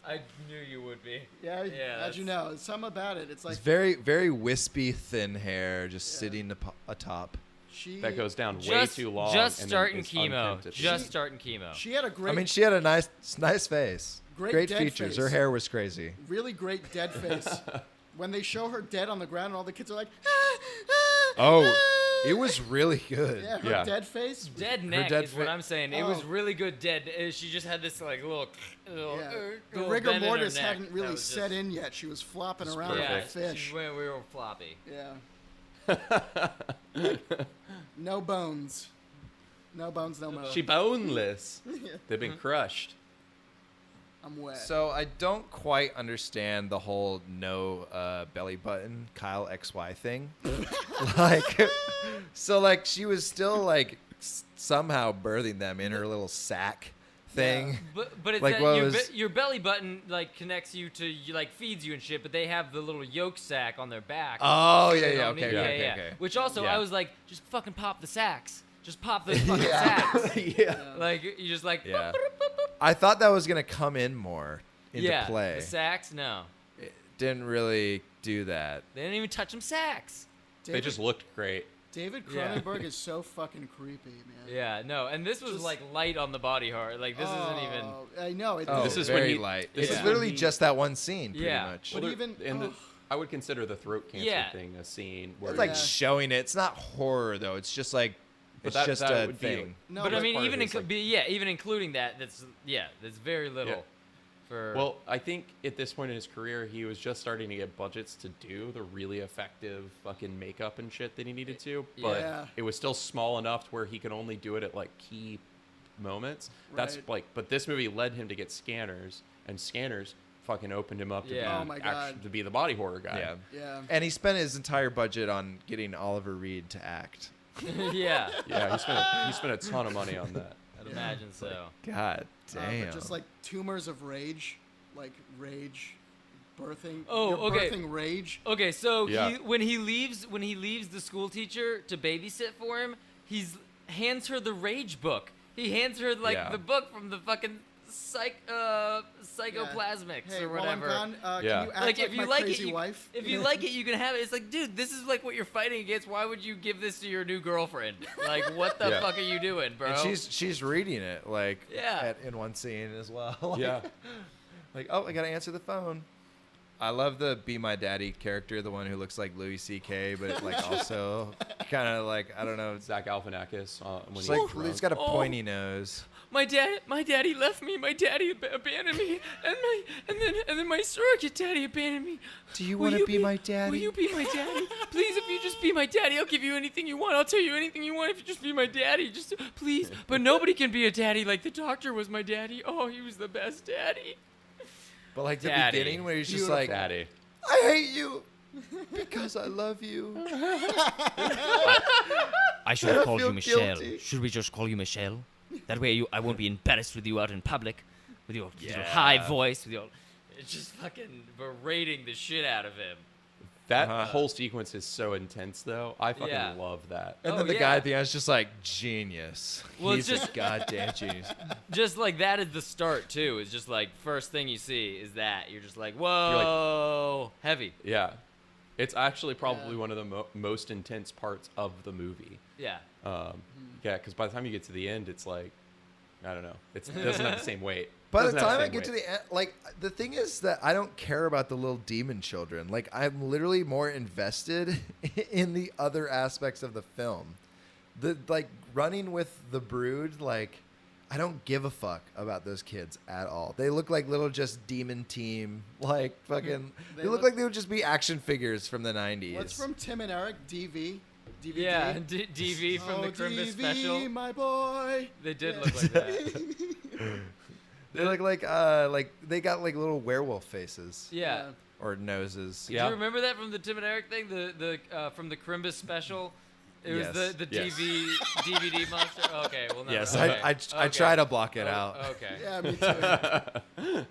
I knew you would be. Yeah, Yeah, how'd you know? Something about it. It's like It's very, very wispy, thin hair just sitting atop. she That goes down way Just, too long. just and then starting it's chemo. unkempt at the Just end. starting chemo. She had a great. I mean, she had a nice face. Great dead features. face. Her hair was crazy. really great dead face. When they show her dead on the ground, and all the kids are like, Oh, it was really good. yeah, her Yeah. dead face. Dead neck dead is what fa- I'm saying. It was really good dead. She just had this like little Yeah. The little rigor bend in her mortis neck hadn't that really was set just- in yet. She was flopping Just around like Yeah, a fish. she went real floppy. Yeah. No bones. No bones, no mo. She boneless. They've been crushed. I'm wet. So I don't quite understand the whole no belly button Kyle XY thing. Like, so like she was still like somehow birthing them in her little sack thing. But it's Like, that what your, was- your belly button like connects you to like feeds you and shit. But they have the little yolk sack on their back. Oh So yeah, they yeah, don't okay, need- okay, yeah. okay. Which also Yeah. I was like, just fucking pop the sacks. Just pop those fucking sacks. Yeah. Like you just like Yeah. boop, boop, boop, boop. I thought that was gonna come in more into yeah, play. the sacks, no, It didn't really do that. they didn't even touch them sacks. They just looked great. David Yeah. Cronenberg is so fucking creepy, man. Yeah, no, and this was Just- like light on the body horror. Like this isn't even. Oh, I know. Oh, This is when very he- light. this It's is literally when he- just that one scene, pretty Yeah. much. But Well, even and ugh. I would consider the throat cancer Yeah. thing a scene where It's like Yeah. showing it. It's not horror though. It's just like But it's that- just that a would be- thing. No, but I but mean, part of even it is, like- even including that, that's very little. Yeah. For Well, I think at this point in his career, he was just starting to get budgets to do the really effective fucking makeup and shit that he needed to, but Yeah. it was still small enough to where he could only do it at like key moments. That's Right. like, but this movie led him to get scanners, and scanners fucking opened him up to, Yeah. be, Oh my God. to be the body horror guy. Yeah. Yeah. And he spent his entire budget on getting Oliver Reed to act. yeah, Yeah, he spent a ton of money on that. I'd imagine so. God damn. But just like tumors of rage, like rage, birthing. Oh, you're okay. Birthing rage. Okay, so Yeah. when he leaves the school teacher to babysit for him, hands her the rage book. He hands her like Yeah. the book from the fucking psychoplasmics Hey, or while I'm whatever. gone, Yeah. can you act Like, like if you my like it, crazy wife? if you like it, you can have it. It's like, dude, this is like what you're fighting against. Why would you give this to your new girlfriend? Like, what the Yeah. fuck are you doing, bro? And she's reading it like Yeah. in one scene as well. Like, Yeah. Like, oh, I gotta answer the phone. I love the Be My Daddy character, the one who looks like Louis C.K., but like also kind of like, I don't know. Zach Galifianakis when It's he's like drunk. he's got a pointy nose. my daddy left me. My daddy abandoned me, and then my surrogate daddy abandoned me. Do you Will want to be my Will daddy? you be my daddy? Please, if you just be my daddy, I'll give you anything you want. I'll tell you anything you want if you just be my daddy. Just please. But nobody can be a daddy like the doctor was my daddy. Oh, he was the best daddy. But like the Daddy. beginning where he's just Beautiful like, Daddy. I hate you because I love you. I should have called feel you Michelle. guilty. Should we just call you Michelle? That way I won't be embarrassed with you out in public, with your high voice, with your. It's just fucking berating the shit out of him. That Uh-huh. whole sequence is so intense, though. I fucking Yeah. love that. And Oh, then the yeah. guy at the end is just like, genius. Well, He's it's a just- goddamn genius. Just like that is the start too. It's just like first thing you see is that you're just like, whoa, heavy. Yeah. It's actually probably Yeah. one of the most intense parts of the movie. Yeah. Yeah, because by the time you get to the end, it's like, I don't know. It doesn't have the same weight. By the Doesn't have time I same get to weight. the end, like, the thing is that I don't care about the little demon children. Like, I'm literally more invested in the other aspects of the film. The, like, running with the brood, like, I don't give a fuck about those kids at all. They look like little just demon team, like, fucking, they look like they would just be action figures from the 90s. What's from Tim and Eric? DV? DVD? Yeah, DV from the Crimbus DV, special. my boy. They did look like that. They look like they got like little werewolf faces Yeah. or noses. Do Yeah. you remember that from the Tim and Eric thing? The from the Crimbus special. It was Yes. the Yes. DVD monster. Okay, well, no. Yes, okay. I Okay. try to block it Oh, out. Okay. Yeah, me too.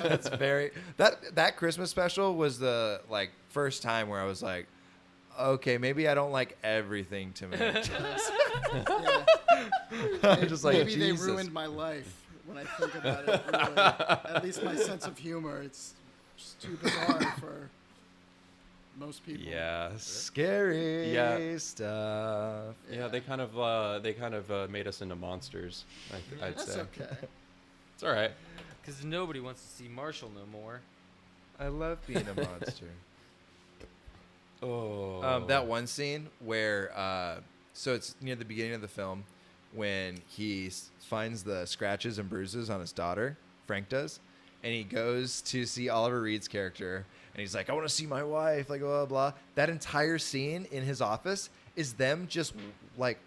That's very that Christmas special was the like first time where I was like, okay, maybe I don't like everything Tim and Eric does. Yeah. I'm just like, Maybe Jesus. they ruined my life when I think about it. Really. At least my sense of humor. It's just too bizarre for most people. Yeah, scary Yeah. stuff. Yeah, they kind of made us into monsters. I'd That's say okay. it's all right. Because nobody wants to see Marshall no more. I love being a monster. Oh, That one scene where, so it's near the beginning of the film when he finds the scratches and bruises on his daughter, Frank does, and he goes to see Oliver Reed's character, and he's like, I want to see my wife, like, blah, blah, blah. That entire scene in his office is them just, like,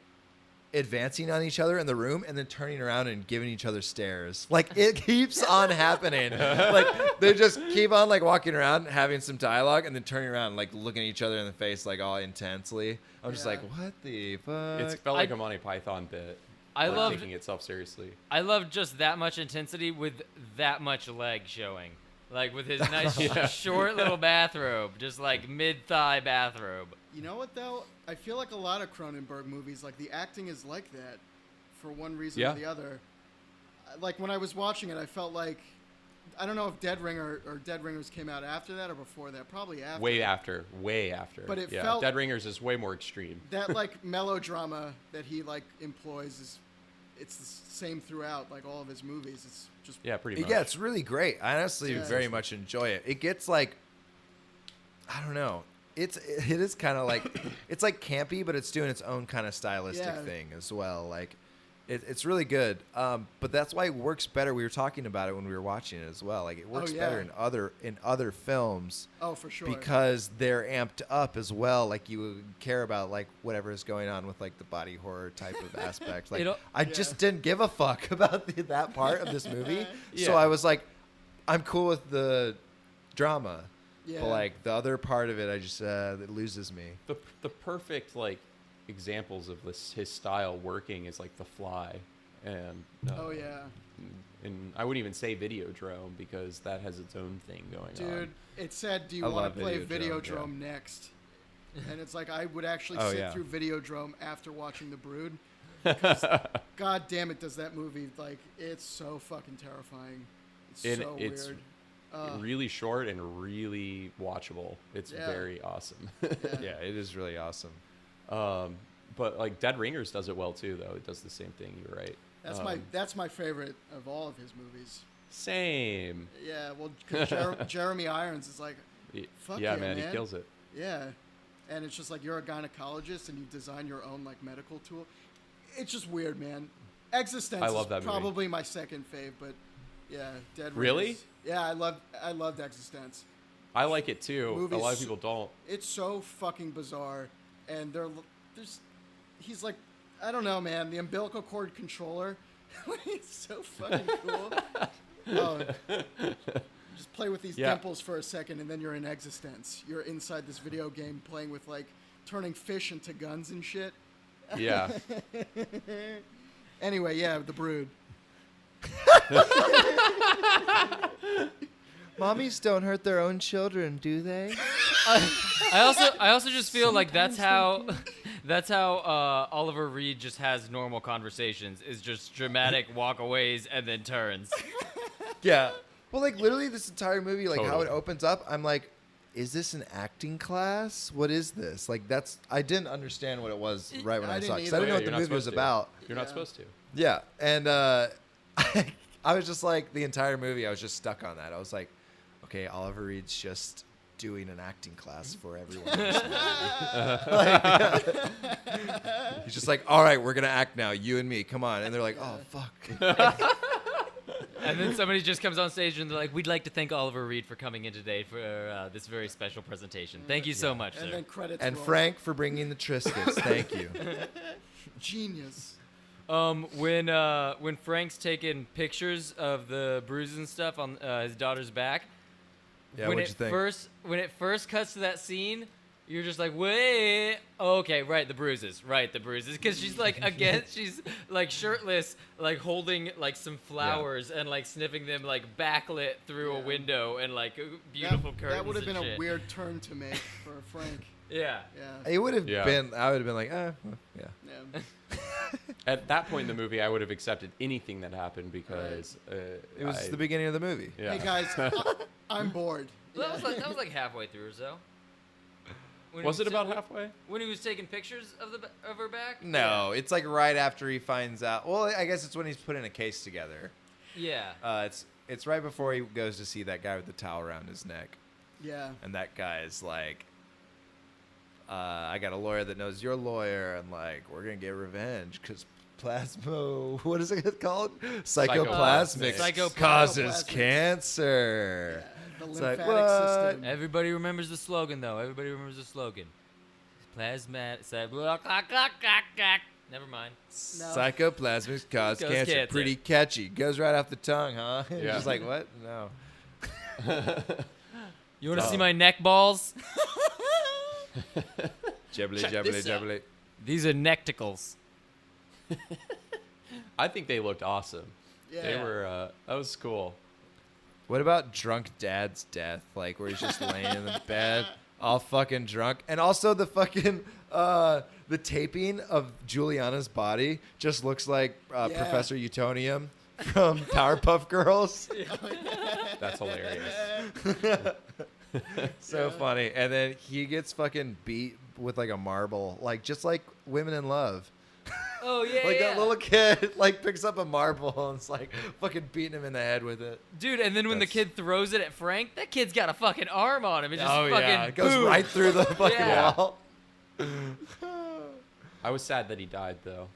advancing on each other in the room and then turning around and giving each other stares. Like, it keeps on happening. Like, they just keep on, like, walking around, having some dialogue, and then turning around and, like, looking at each other in the face, like, all intensely. I'm just Yeah. like, what the fuck? it felt like a Monty Python bit. I like, loved taking itself seriously. I love just that much intensity with that much leg showing. Like with his nice short little bathrobe, just like mid-thigh bathrobe. You know what though? I feel like a lot of Cronenberg movies, like the acting is like that, for one reason Yeah. or the other. Like when I was watching it, I felt like, I don't know if Dead Ringer or Dead Ringers came out after that or before that. Probably after. Way after. But it yeah, felt- Dead Ringers is way more extreme. That like melodrama that he like employs is, it's the same throughout like all of his movies. It's just Yeah, pretty much. Yeah, it's really great. I honestly Yeah. very much enjoy it. It gets like, I don't know. It is kind of like, it's like campy, but it's doing its own kind of stylistic Yeah. thing as well. Like, it's really good. But that's why it works better. We were talking about it when we were watching it as well. Like, it works yeah. better in other films oh for sure. because they're amped up as well. Like, you would care about like whatever is going on with like the body horror type of aspect. Like, I just didn't give a fuck about that part of this movie. So Yeah. I was like, I'm cool with the drama. Yeah. But like the other part of it, I just it loses me. The perfect like examples of his style working is like The Fly, and oh yeah. and I wouldn't even say Videodrome because that has its own thing going on. Dude, it said, "Do you I want love to play Videodrome, Videodrome next?" And it's like I would actually Oh, sit yeah. through Videodrome after watching The Brood. God damn it, does that movie, like, it's so fucking terrifying. It's so it's weird. really short and really watchable. It's very awesome. Yeah, it is really awesome. But like Dead Ringers does it well too, though. It does the same thing. You're right. That's my favorite of all of his movies. Same. Yeah, well, 'cause Jeremy Irons is like, fuck yeah, yeah, man, he kills it. Yeah, and it's just like you're a gynecologist and you design your own like medical tool. It's just weird, man. Existence I love is that movie. probably my second fave, but yeah, Dead Ringers. Really? Yeah, I loved Existence. I like it too. Movie's A lot of people don't. It's so fucking bizarre, and he's like, I don't know, man. The umbilical cord controller, it's so fucking cool. Oh, just play with these dimples for a second, and then you're in Existence. You're inside this video game playing with like turning fish into guns and shit. Yeah. Anyway, yeah, The Brood. Mommies don't hurt their own children, do they? I also just feel like that's how Oliver Reed just has normal conversations, is just dramatic walkaways and then turns. Yeah. Well, like literally this entire movie, like how it Totally. opens up, I'm like, is this an acting class? What is this? Like I didn't understand what it was right when I I saw it. didn't 'Cause I didn't know Yeah, what you're the not movie was supposed to. about. You're not supposed to. Yeah. And I was just like, the entire movie, I was just stuck on that. I was like, okay, Oliver Reed's just doing an acting class for everyone in this movie. He's just like, all right, we're going to act now, you and me, come on. And they're like, oh, fuck. And then somebody just comes on stage and they're like, "We'd like to thank Oliver Reed for coming in today for this very special presentation. Thank you so much, And sir." then credits. And roll. Frank for bringing the Triscuits. Thank you. Genius. When Frank's taking pictures of the bruises and stuff on his daughter's back, Yeah, when what'd you think? when it first cuts to that scene, you're just like, wait, okay, right, the bruises, because she's like, again, she's like shirtless, like holding like some flowers and like sniffing them like backlit through a window and like beautiful curtains. That would have and been shit. a weird turn to make for Frank. Yeah. Yeah. It would have Yeah. been, I would have been like, well, yeah. Yeah. At that point in the movie, I would have accepted anything that happened because It was the beginning of the movie. Yeah. Hey guys, I'm bored. That was like halfway through or so. When he Was it about when- halfway? When he was taking pictures of her back? No, it's like right after he finds out. Well, I guess it's when he's putting a case together. Yeah. It's right before he goes to see that guy with the towel around his neck. Yeah. And that guy is like, I got a lawyer that knows your lawyer, and like, we're gonna get revenge because plasmo. What is it called? Psychoplasmic Psychoplasmic. causes Psychoplasmic. cancer. The It's like, lymphatic what? system. Everybody remembers the slogan, though. Everybody remembers the slogan. Plasma. Never mind. No. Psychoplasmic cause Cause cancer. cancer. Pretty catchy. Goes right off the tongue, huh? You're Yeah. just like, what? No. You want to see my neck balls? Jibbly, Check jibbly, this out. jibbly. These are necticles. I think they looked awesome. Yeah. They were. That was cool. What about drunk dad's death? Like where he's just laying in the bed, all fucking drunk, and also the fucking the taping of Juliana's body just looks like Professor Utonium from Powerpuff Girls. That's hilarious. So funny. And then he gets fucking beat with like a marble, like just like Women in Love. Oh, yeah, Like yeah. that little kid like picks up a marble and it's like fucking beating him in the head with it. Dude, and then when the That's- kid throws it at Frank, that kid's got a fucking arm on him. It just fucking it goes boom. right through the fucking Yeah. wall. I was sad that he died, though.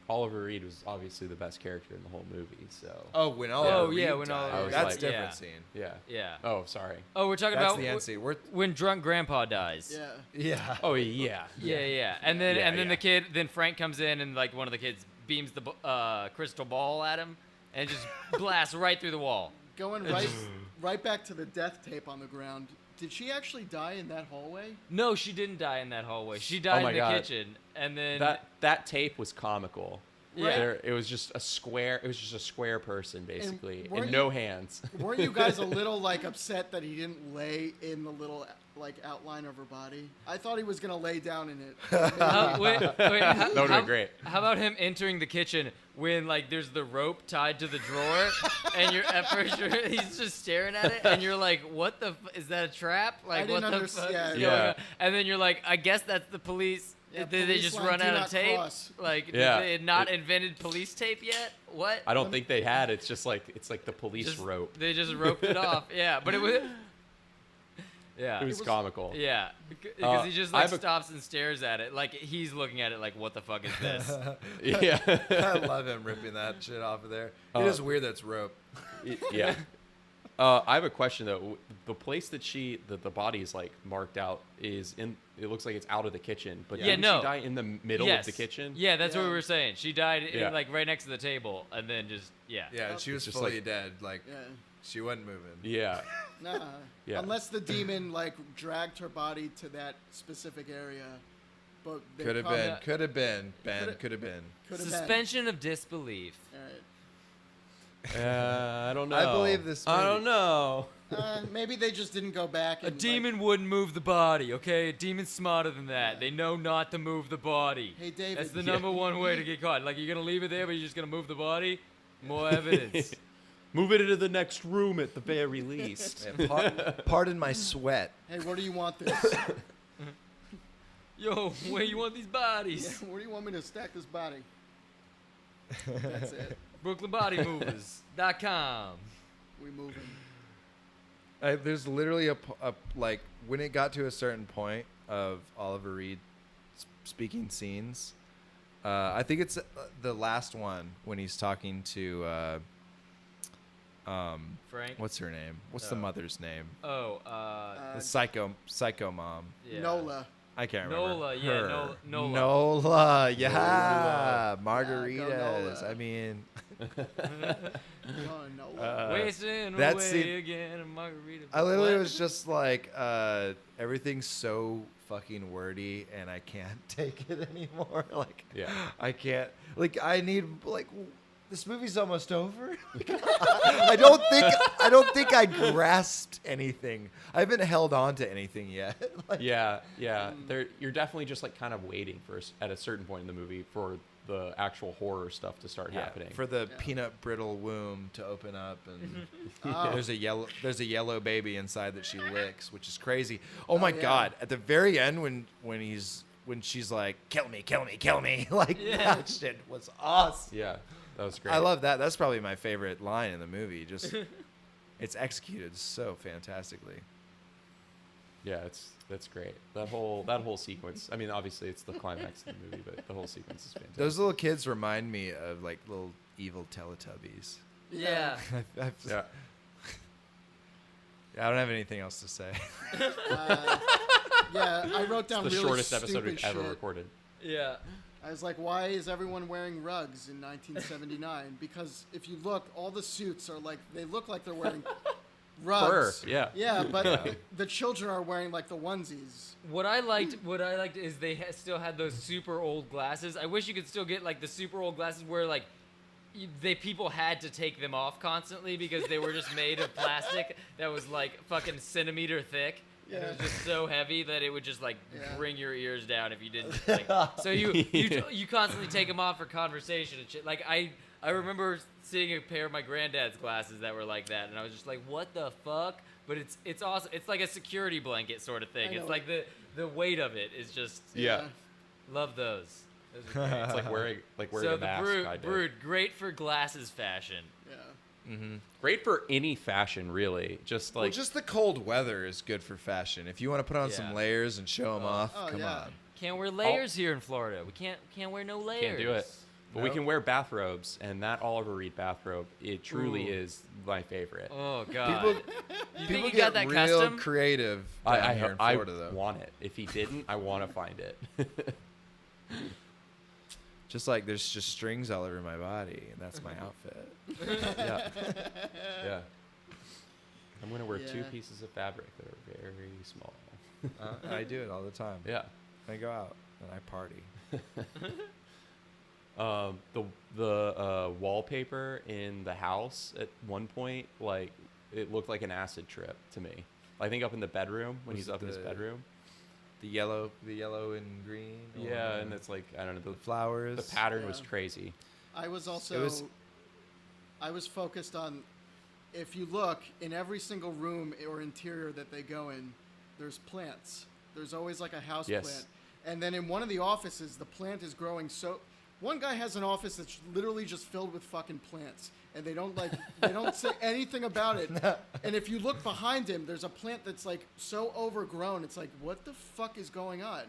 Oliver Reed was obviously the best character in the whole movie. So. Oh, when Oh, Reed yeah, when died. Oliver Reed That's died. different Yeah. scene. Yeah. Yeah. Oh, sorry. Oh, we're talking That's about the end scene. when drunk grandpa dies. Yeah. Yeah. Oh yeah. Yeah. And then Yeah. then Frank comes in and like one of the kids beams the crystal ball at him and just blasts right through the wall. Going right back to the death tape on the ground. Did she actually die in that hallway? No, she didn't die in that hallway. She died my in the God. kitchen, and then That tape was comical. Yeah. It was just a square. It was just a square person basically, weren't and no hands. Weren't you guys a little like upset that he didn't lay in the little like outline of her body. I thought he was gonna lay down in it. Wait, That would have been great. How about him entering the kitchen when like there's the rope tied to the drawer, and you're at first he's just staring at it, and you're like, "What the? Is that a trap? Like, I didn't what the understand- fuck?" yeah, is yeah. going on? And then you're like, "I guess that's the police." Yeah, Did they police just line, run do out not of tape? cross. Like, Yeah. they had not invented police tape yet? What? I don't think they had. It's just like the police Just- rope. They just roped it off. Yeah, but it was. Yeah. It was comical. Yeah, because he just I like have a- stops and stares at it, like he's looking at it, like, "What the fuck is this?" Yeah. I love him ripping that shit off of there. It is weird that's rope. Yeah. I have a question though. The place that the body is like marked out is in. It looks like it's out of the kitchen, but Yeah, didn't no. she die in the middle Yes. of the kitchen? Yeah, that's what we Yeah. were saying. She died Yeah. like right next to the table, and then just Yeah, and she was just fully like- dead. Like Yeah. she wasn't moving. Yeah. Nah. Yeah. Unless the demon like dragged her body to that specific area, but they Could have probably- been. Could have been. Ben. Coulda- Could have been. Could have suspension of disbelief. All right. I don't know. I believe this I movie- don't know. Maybe they just didn't go back. A And, demon wouldn't move the body, okay? A demon's smarter than that. They know not to move the body. Hey, David. That's the Yeah. number one way to get caught. Like, you're gonna leave it there, but you're just gonna move the body? More evidence. Move it into the next room at the very least. Yeah, pardon my sweat. Hey, where do you want this? Yo, where you want these Yeah, bodies? where do you want me to stack this body? That's it. BrooklynBodyMovers.com. We moving. There's literally a like when it got to a certain point of Oliver Reed speaking scenes. I think it's the last one when he's talking to Frank? what's her name? What's the Oh. mother's name? Oh, The psycho mom. yeah. Nola. I can't remember. Nola, yeah, Her. Nola. Nola, yeah. Yeah, go Margaritas. Nola. I mean, Oh, Nola. Wasting that away scene- again, a margarita. I literally What? was just like, everything's so fucking wordy, and I can't take it anymore. Like, Yeah. I can't. Like, I need like. This movie's almost over. I don't think I grasped anything. I haven't held on to anything yet. Like, Yeah. You're definitely just like kind of waiting for at a certain point in the movie for the actual horror stuff to start happening. for the peanut brittle womb to open up, and Oh. there's a yellow baby inside that she licks, which is crazy. Oh my yeah. god! At the very end, when she's like, "Kill me, kill me, kill me," like Yeah. that shit was awesome. Yeah, that was great. I love that. That's probably my favorite line in the movie. Just it's executed so fantastically. Yeah, that's great. That whole sequence. I mean, obviously it's the climax of the movie, but the whole sequence is fantastic. Those little kids remind me of like little evil Teletubbies. Yeah. Yeah. I don't have anything else to say. Yeah, I wrote down The really shortest episode stupid we've ever shit. recorded. Yeah. I was like, why is everyone wearing rugs in 1979? Because if you look, all the suits are like, they look like they're wearing rugs. Fur, yeah. Yeah, but the children are wearing like the onesies. What I liked is they still had those super old glasses. I wish you could still get like the super old glasses where like people had to take them off constantly because they were just made of plastic that was like fucking centimeter thick. And it was just so heavy that it would just like Yeah. bring your ears down if you didn't. Like, so you constantly take them off for conversation and shit. Like I remember seeing a pair of my granddad's glasses that were like that, and I was just like, what the fuck? But it's awesome. It's like a security blanket sort of thing. I know. It's like the weight of it is just Yeah. love those. Those are great. It's like wearing So a the mask. brood, kind of. brood, great for glasses fashion. Yeah. Great for any fashion, really. Just like Well, just the cold weather is good for fashion. If you want to put on Yeah. some layers and show them off, Oh, come yeah. on. Can't wear layers here in Florida. We can't wear no layers. can't do it. But we No. can wear bathrobes, and that Oliver Reed bathrobe, it truly Ooh. is my favorite. Oh god. People, you people think you get got that real custom? creative down here in I Florida, though. want it. If he didn't, I want to find it. Just like there's just strings all over my body, and that's my outfit. yeah. Yeah. I'm going to wear 2 Yeah. pieces of fabric that are very small. I do it all the time. Yeah. I go out and I party. The wallpaper in the house at one point, like, it looked like an acid trip to me. I think up in the bedroom when Was he's it up in his the- bedroom. The yellow and green. Yeah, or and it's like I don't know. the flowers. The pattern was Yeah. crazy. I was also. I was focused on, if you look in every single room or interior that they go in, there's plants. There's always like a house Yes. plant, and then in one of the offices, the plant is growing so. One guy has an office that's literally just filled with fucking plants, and they don't say anything about it. And if you look behind him, there's a plant that's like so overgrown. It's like, what the fuck is going on?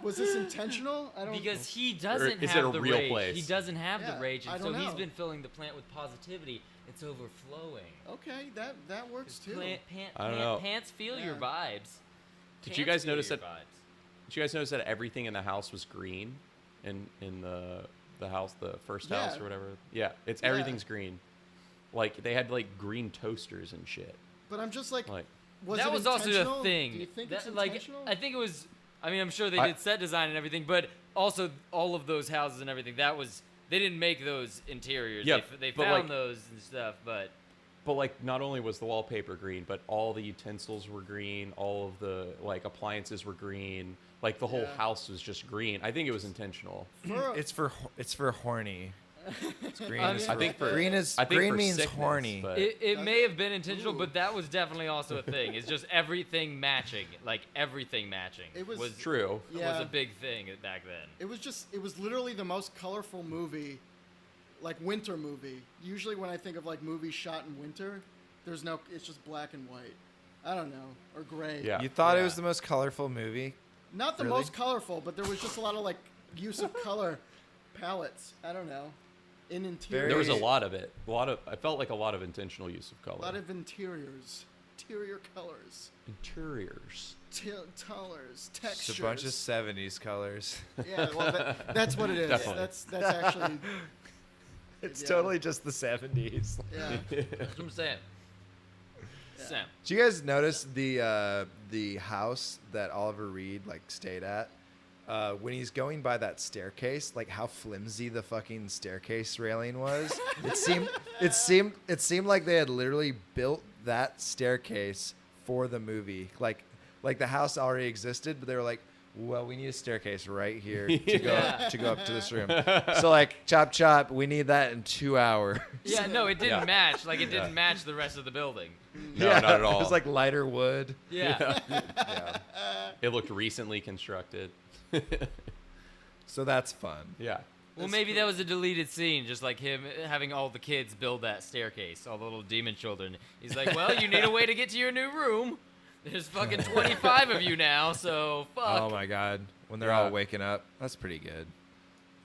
Was this intentional? I don't. Because he doesn't is it have a the real rage. place? He doesn't have Yeah, the rage, I and so don't he's know. been filling the plant with positivity. It's overflowing. Okay, that works too. I don't know. Plants feel your Yeah. vibes. Did you Plants guys feel notice your that? vibes. Did you guys notice that everything in the house was green, in the house, the first house Yeah. or whatever? Yeah, it's Yeah. everything's green. Like they had like green toasters and shit. But I'm just like, Like was that it was also intentional? the thing. Do you think that, it's like, intentional? I think it was. I mean, I'm sure they I- did set design and everything, but also all of those houses and everything. That was they didn't make those interiors. Yeah, they but, found like- those and stuff, but like not only was the wallpaper green, but all the utensils were green. All of the like appliances were green. Like the whole Yeah. house was just green. I think it was intentional. It's for horny. It's green. I is mean- for, I think for green is I think green for means sickness, horny. but- it may have been intentional, Ooh. but that was definitely also a thing. It's just everything matching, like everything matching. It was- True. Yeah. Was a big thing back then. It was literally the most colorful movie, like winter movie. Usually when I think of like movies shot in winter, it's just black and white. I don't know, or gray. Yeah. You thought it Yeah. was the most colorful movie? Not the Really? most colorful, but there was just a lot of like use of color palettes. I don't know. In interiors. There was a lot of it. I felt like a lot of intentional use of color. A lot of interiors. Interior colors. interiors. Colors. It's Textures. a bunch of 70s colors. Yeah, well, that's what it is. Definitely. That's actually. It's Yeah. totally just the 70s. Yeah. That's what I'm saying. Sam. Did you guys notice the house that Oliver Reed like stayed at? When he's going by that staircase, like how flimsy the fucking staircase railing was. It seemed like they had literally built that staircase for the movie. Like the house already existed, but they were like, well, we need a staircase right here to go Yeah. to go up to this room. So like chop, we need that in 2 hours. Yeah, no, it didn't Yeah. match. Like it didn't match the rest of the building. No, not at all. It was like lighter wood. Yeah. Yeah. It looked recently constructed. So that's fun. Yeah. Well, maybe that was a deleted scene, just like him having all the kids build that staircase, all the little demon children. He's like, well, you need a way to get to your new room. There's fucking 25 of you now, so fuck. Oh my god. When they're Yeah. all waking up. That's pretty good.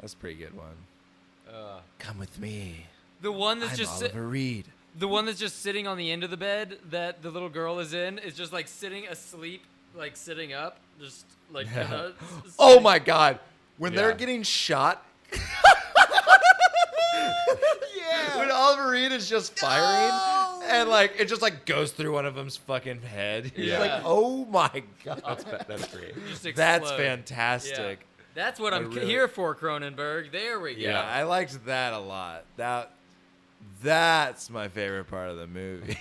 That's a pretty good one. Come with me. The one that's I'm just Oliver Reed. the one that's just sitting on the end of the bed that the little girl is in is just like sitting asleep, like sitting up, just like Oh my god. When they're Yeah. getting shot. Yeah. When Oliver Reed is just firing and like it just like goes through one of them's fucking head. He's Yeah. like, "Oh my god." That's great. Just That's explode. fantastic. Yeah. That's what I'm really- here for, Cronenberg. There we go. Yeah, I liked that a lot. That's my favorite part of the movie.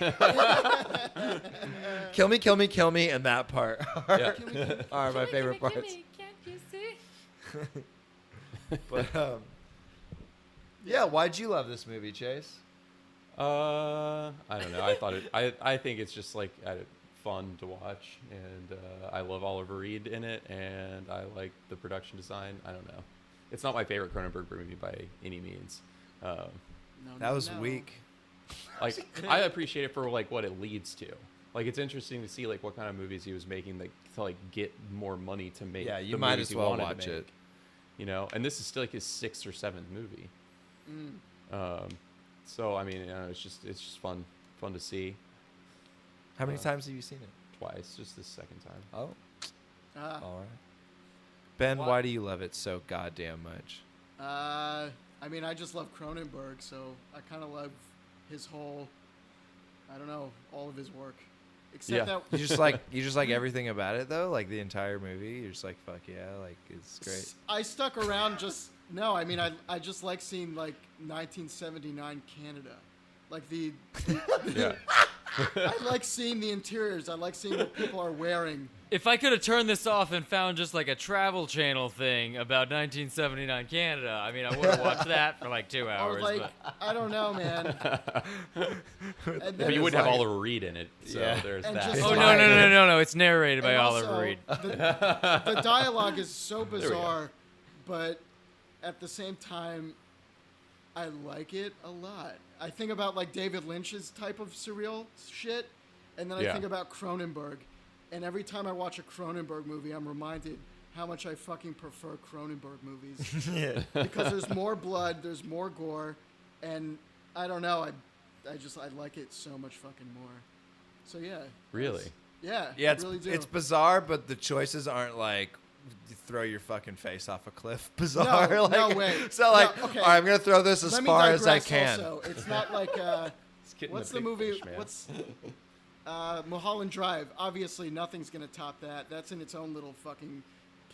kill me, and that part are my favorite parts. But yeah, why'd you love this movie, Chase? I don't know. I thought I think it's just like fun to watch, and I love Oliver Reed in it, and I like the production design. I don't know. It's not my favorite Cronenberg movie by any means. No, That no, was no. weak. Like I appreciate it for like what it leads to. Like it's interesting to see like what kind of movies he was making like to like get more money to make. Yeah, you the might movies as he well wanted to watch make, it. You know, and this is still like his 6th or 7th movie. So I mean, it's just fun to see. How many times have you seen it? Twice, just this second time. Oh, Ah. all right. Ben, Why- why do you love it so goddamn much? I mean, I just love Cronenberg, so I kind of love his whole, I don't know, all of his work. Except Yeah. You just like everything about it though, like the entire movie. You're just like, fuck yeah, like it's great. I stuck around no, I mean, I just like seeing like 1979 Canada. Like the Yeah. I like seeing the interiors. I like seeing what people are wearing. If I could have turned this off and found just like a Travel Channel thing about 1979 Canada, I mean, I would have watched that for like 2 Or hours. like, but I don't know, man. And But then you wouldn't like- have Oliver Reed in it, so Yeah. there's And that. just oh like- no! It's narrated by and Oliver also, Reed. The dialogue is so we go. bizarre, but at the same time, I like it a lot. I think about like David Lynch's type of surreal shit, and then I Yeah. think about Cronenberg. And every time I watch a Cronenberg movie, I'm reminded how much I fucking prefer Cronenberg movies. Yeah. Because there's more blood, there's more gore, and I don't know, I like it so much fucking more. So yeah. Really? Yeah. Yeah, I it's, really do. it's bizarre, but the choices aren't like you throw your fucking face off a cliff. Bizarre. No, like, no way. So like, No, okay. all right, I'm gonna throw this as Let me far as I digress can. Also. It's not like It's getting what's a the big movie? fish, man. What's Mulholland Drive? Obviously, nothing's gonna top that. That's in its own little fucking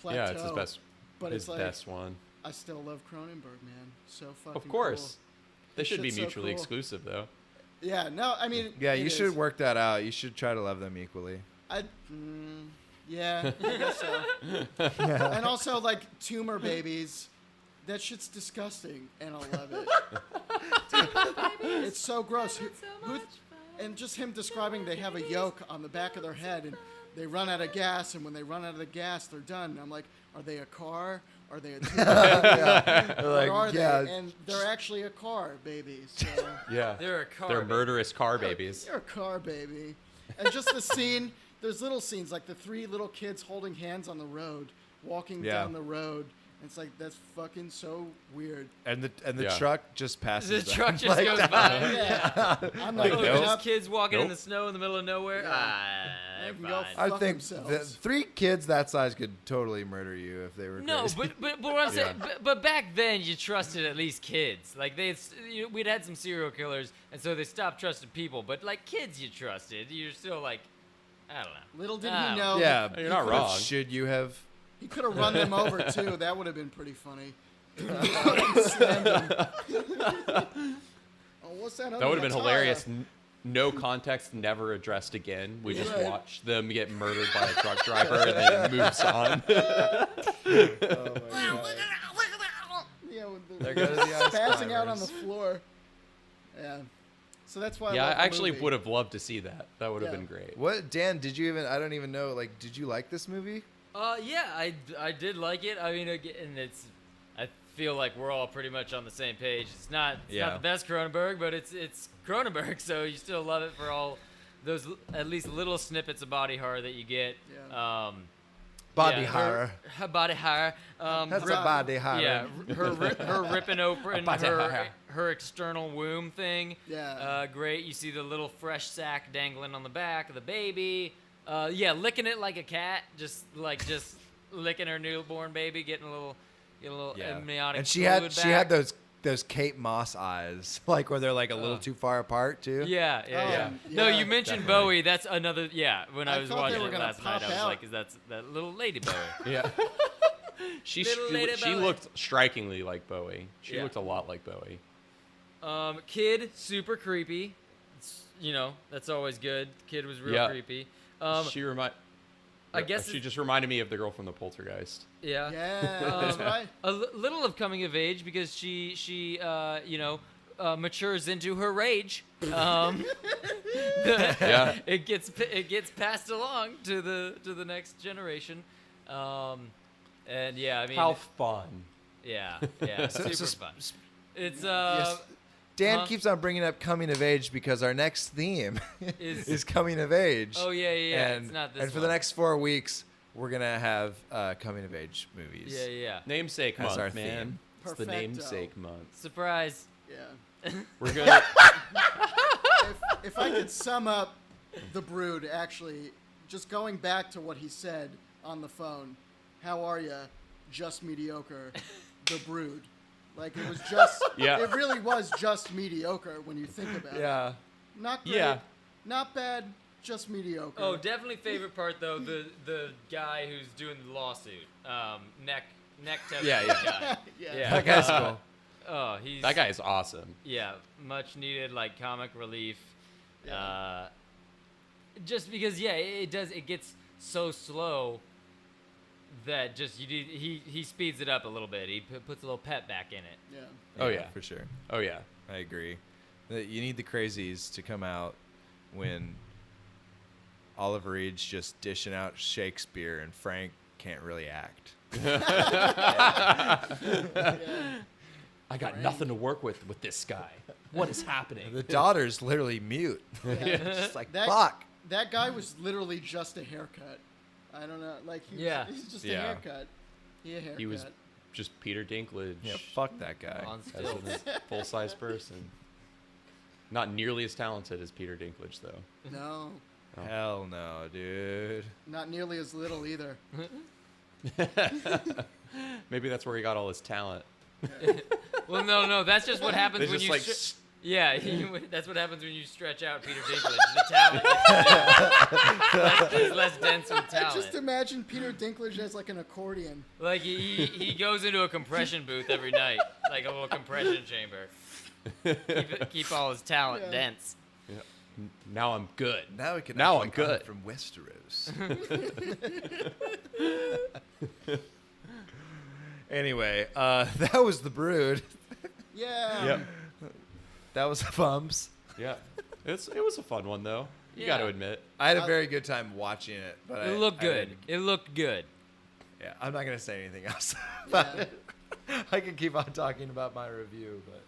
plateau. Yeah, it's his best. But his it's like best one. I still love Cronenberg, man. So fucking. Of course. They This should be shit's so mutually cool. exclusive, though. Cool. Yeah. No, I mean. Yeah, it you is. should work that out. You should try to love them equally. Yeah, I guess so. And also, like, tumor babies. That shit's disgusting, and I love it. It's so gross. And just him describing they have a yoke on the back of their head, and they run out of gas, and when they run out of the gas, they're done. And I'm like, are they a car? Are they a tumor baby? What are they? And they're actually a car baby. So Yeah. They're a car. They're baby. murderous car babies. You're a car baby. And just the scene, there's little scenes like the 3 little kids holding hands on the road, walking Yeah. down the road. It's like, that's fucking so weird. And the Yeah. truck just passes. The them. truck just Like, goes by. Yeah. I'm like, Oh, Nope. looking just up. kids walking in Nope. the snow in the middle of nowhere. Yeah. Ah, They they're can go fine. I fuck think the themselves. 3 kids that size could totally murder you if they were No, crazy. but what I'm saying, but back then you trusted at least kids. Like we'd had some serial killers, and so they stopped trusting people. But like kids, you trusted. You're still like, I don't know. Little did Oh. he know. Yeah, that You're he not could've- wrong. Should you have? He could have run them over too. That would have been pretty funny. Slammed them. Oh, what's that? That would have been hilarious. No context, never addressed again. We just Right. watch them get murdered by a truck driver and then it moves on. Yeah, with the There goes the ice spazzing out on climbers. the floor. Yeah. So that's why. Yeah, I I love the actually movie. would have loved to see that. That would have Yeah. been great. What, Dan? Did you even? I don't even know. Like, did you like this movie? Yeah, I did like it. I mean, again, I feel like we're all pretty much on the same page. It's not Yeah. the best Cronenberg, but it's Cronenberg, so you still love it for all those at least little snippets of body horror that you get. Yeah. Body yeah, horror. Her body horror. That's rip- a body horror. Yeah, her ripping open body horror. her external womb thing. Yeah. Great. You see the little fresh sack dangling on the back of the baby. Yeah, licking it like a cat, just licking her newborn baby, getting a little amniotic And she fluid had back. those Kate Moss eyes, like where they're like a little too far apart too. Yeah. yeah. No, Yeah, you mentioned definitely. Bowie. That's another. Yeah, when I I was thought they watching were it gonna last night, pop I was out. like, "That's that little lady Bowie." Yeah. she Little lady she Bowie. looked strikingly like Bowie. She Yeah. looked a lot like Bowie. Kid, super creepy. That's always good. Kid was real Yeah. creepy. I guess she just reminded me of the girl from the Poltergeist. Yeah. Yeah. That's right. A little of coming of age because she matures into her rage. Yeah. It gets passed along to the next generation. And yeah, I mean, How fun. yeah, super fun. It's Yes. Dan Huh? keeps on bringing up coming of age because our next theme is coming of age. oh yeah. And, It's not this. and for one. the next 4 weeks, we're gonna have coming of age movies. Yeah. Namesake That's month, our man. theme. It's the Perfecto. namesake month. Surprise. Yeah. We're gonna If I could sum up The Brood, actually, just going back to what he said on the phone, how are ya? Just mediocre. The Brood. Like, it was just, Yeah. it really was just mediocre when you think about it. Yeah. Not great, Yeah. not bad, just mediocre. Oh, definitely favorite part though, the guy who's doing the lawsuit. Neck testing Yeah. guy. Yeah. That guy's cool. Oh, he's That guy is awesome. Yeah, much needed like comic relief. Yeah. Just because, yeah, it does. It gets so slow that just he speeds it up a little bit. He puts a little pep back in it. Yeah. Oh, yeah. for sure. Oh yeah. I agree. You need the crazies to come out when Oliver Reed's just dishing out Shakespeare and Frank can't really act. I got nothing to work with this guy. What is happening? The daughter's literally mute. Just like, fuck. That guy was literally just a haircut. I don't know. Like, he's just a haircut. He was just Peter Dinklage. Yeah, fuck that guy. On As a full-size person. Not nearly as talented as Peter Dinklage, though. No. Oh. Hell no, dude. Not nearly as little either. Maybe that's where he got all his talent. Well, no, that's just what happens They when just you. like That's what happens when you stretch out Peter Dinklage. The talent is less dense with talent. Just imagine Peter Dinklage as like an accordion. Like he goes into a compression booth every night, like a little compression chamber. Keep all his talent dense. Yeah. Now I'm good. Now we can Now act I'm like good. from Westeros. Anyway, that was The Brood. Yeah. Yep. That was Bumps. Yeah. It was a fun one though. You got to admit. I had a very good time watching it, but It looked good. It looked good. Yeah, I'm not gonna say anything else about it. I can keep on talking about my review, but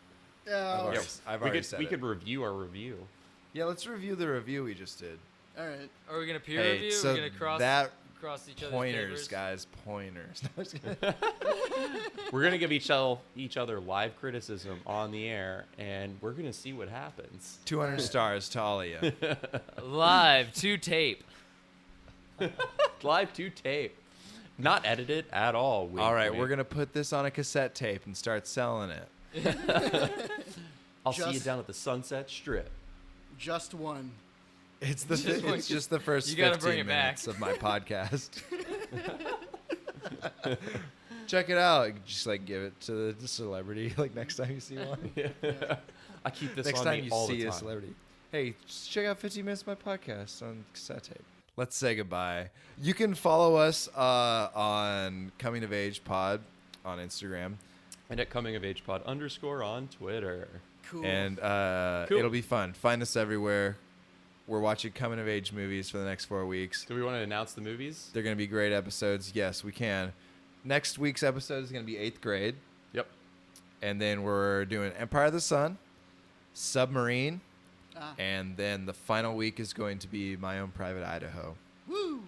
Yeah. I've already said we it. could review our review. Yeah, let's review the review we just did. All right. Are we gonna peer Hey, review? so Are we gonna cross each other's Pointers, papers? guys, pointers. No, I'm just kidding. We're gonna give each other live criticism on the air, and we're gonna see what happens. 200 stars to all of you. Live to tape. Live to tape, not edited at all. Wink, All right, wink. we're gonna put this on a cassette tape and start selling it. I'll see you Just- down at the Sunset Strip. Just one. It's the Just like- it's just the first You gotta 15 bring it back. minutes of my podcast. Check it out. Just like give it to the celebrity. Like next time you see one. I keep this Next on time me you all see the a time. celebrity. Hey, just check out 15 minutes of my podcast on cassette tape. Let's say goodbye. You can follow us on Coming of Age Pod on Instagram. And at Coming of Age Pod _ on Twitter. Cool. And Cool. it'll be fun. Find us everywhere. We're watching coming of age movies for the next 4 weeks. Do we want to announce the movies? They're going to be great episodes. Yes, we can. Next week's episode is going to be 8th grade. Yep. And then we're doing Empire of the Sun, Submarine, Ah. and then the final week is going to be My Own Private Idaho. Woo.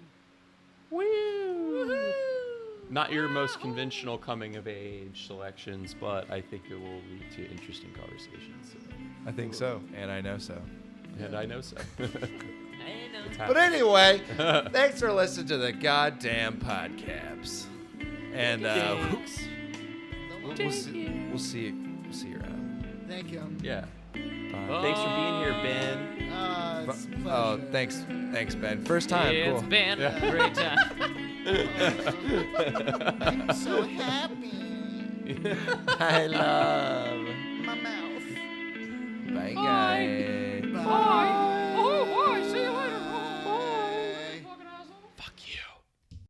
Not your most conventional coming of age selections, but I think it will lead to interesting conversations. I think so, and I know so. And I know so. I know. But anyway, thanks for listening to the goddamn podcasts. And we'll see you around. Thank you. Yeah. Thanks for being here, Ben. It's a pleasure. Oh, thanks, Ben. First time. It's Cool. been a great time. I'm so happy. I love. My mouth. Bye, guys. Bye.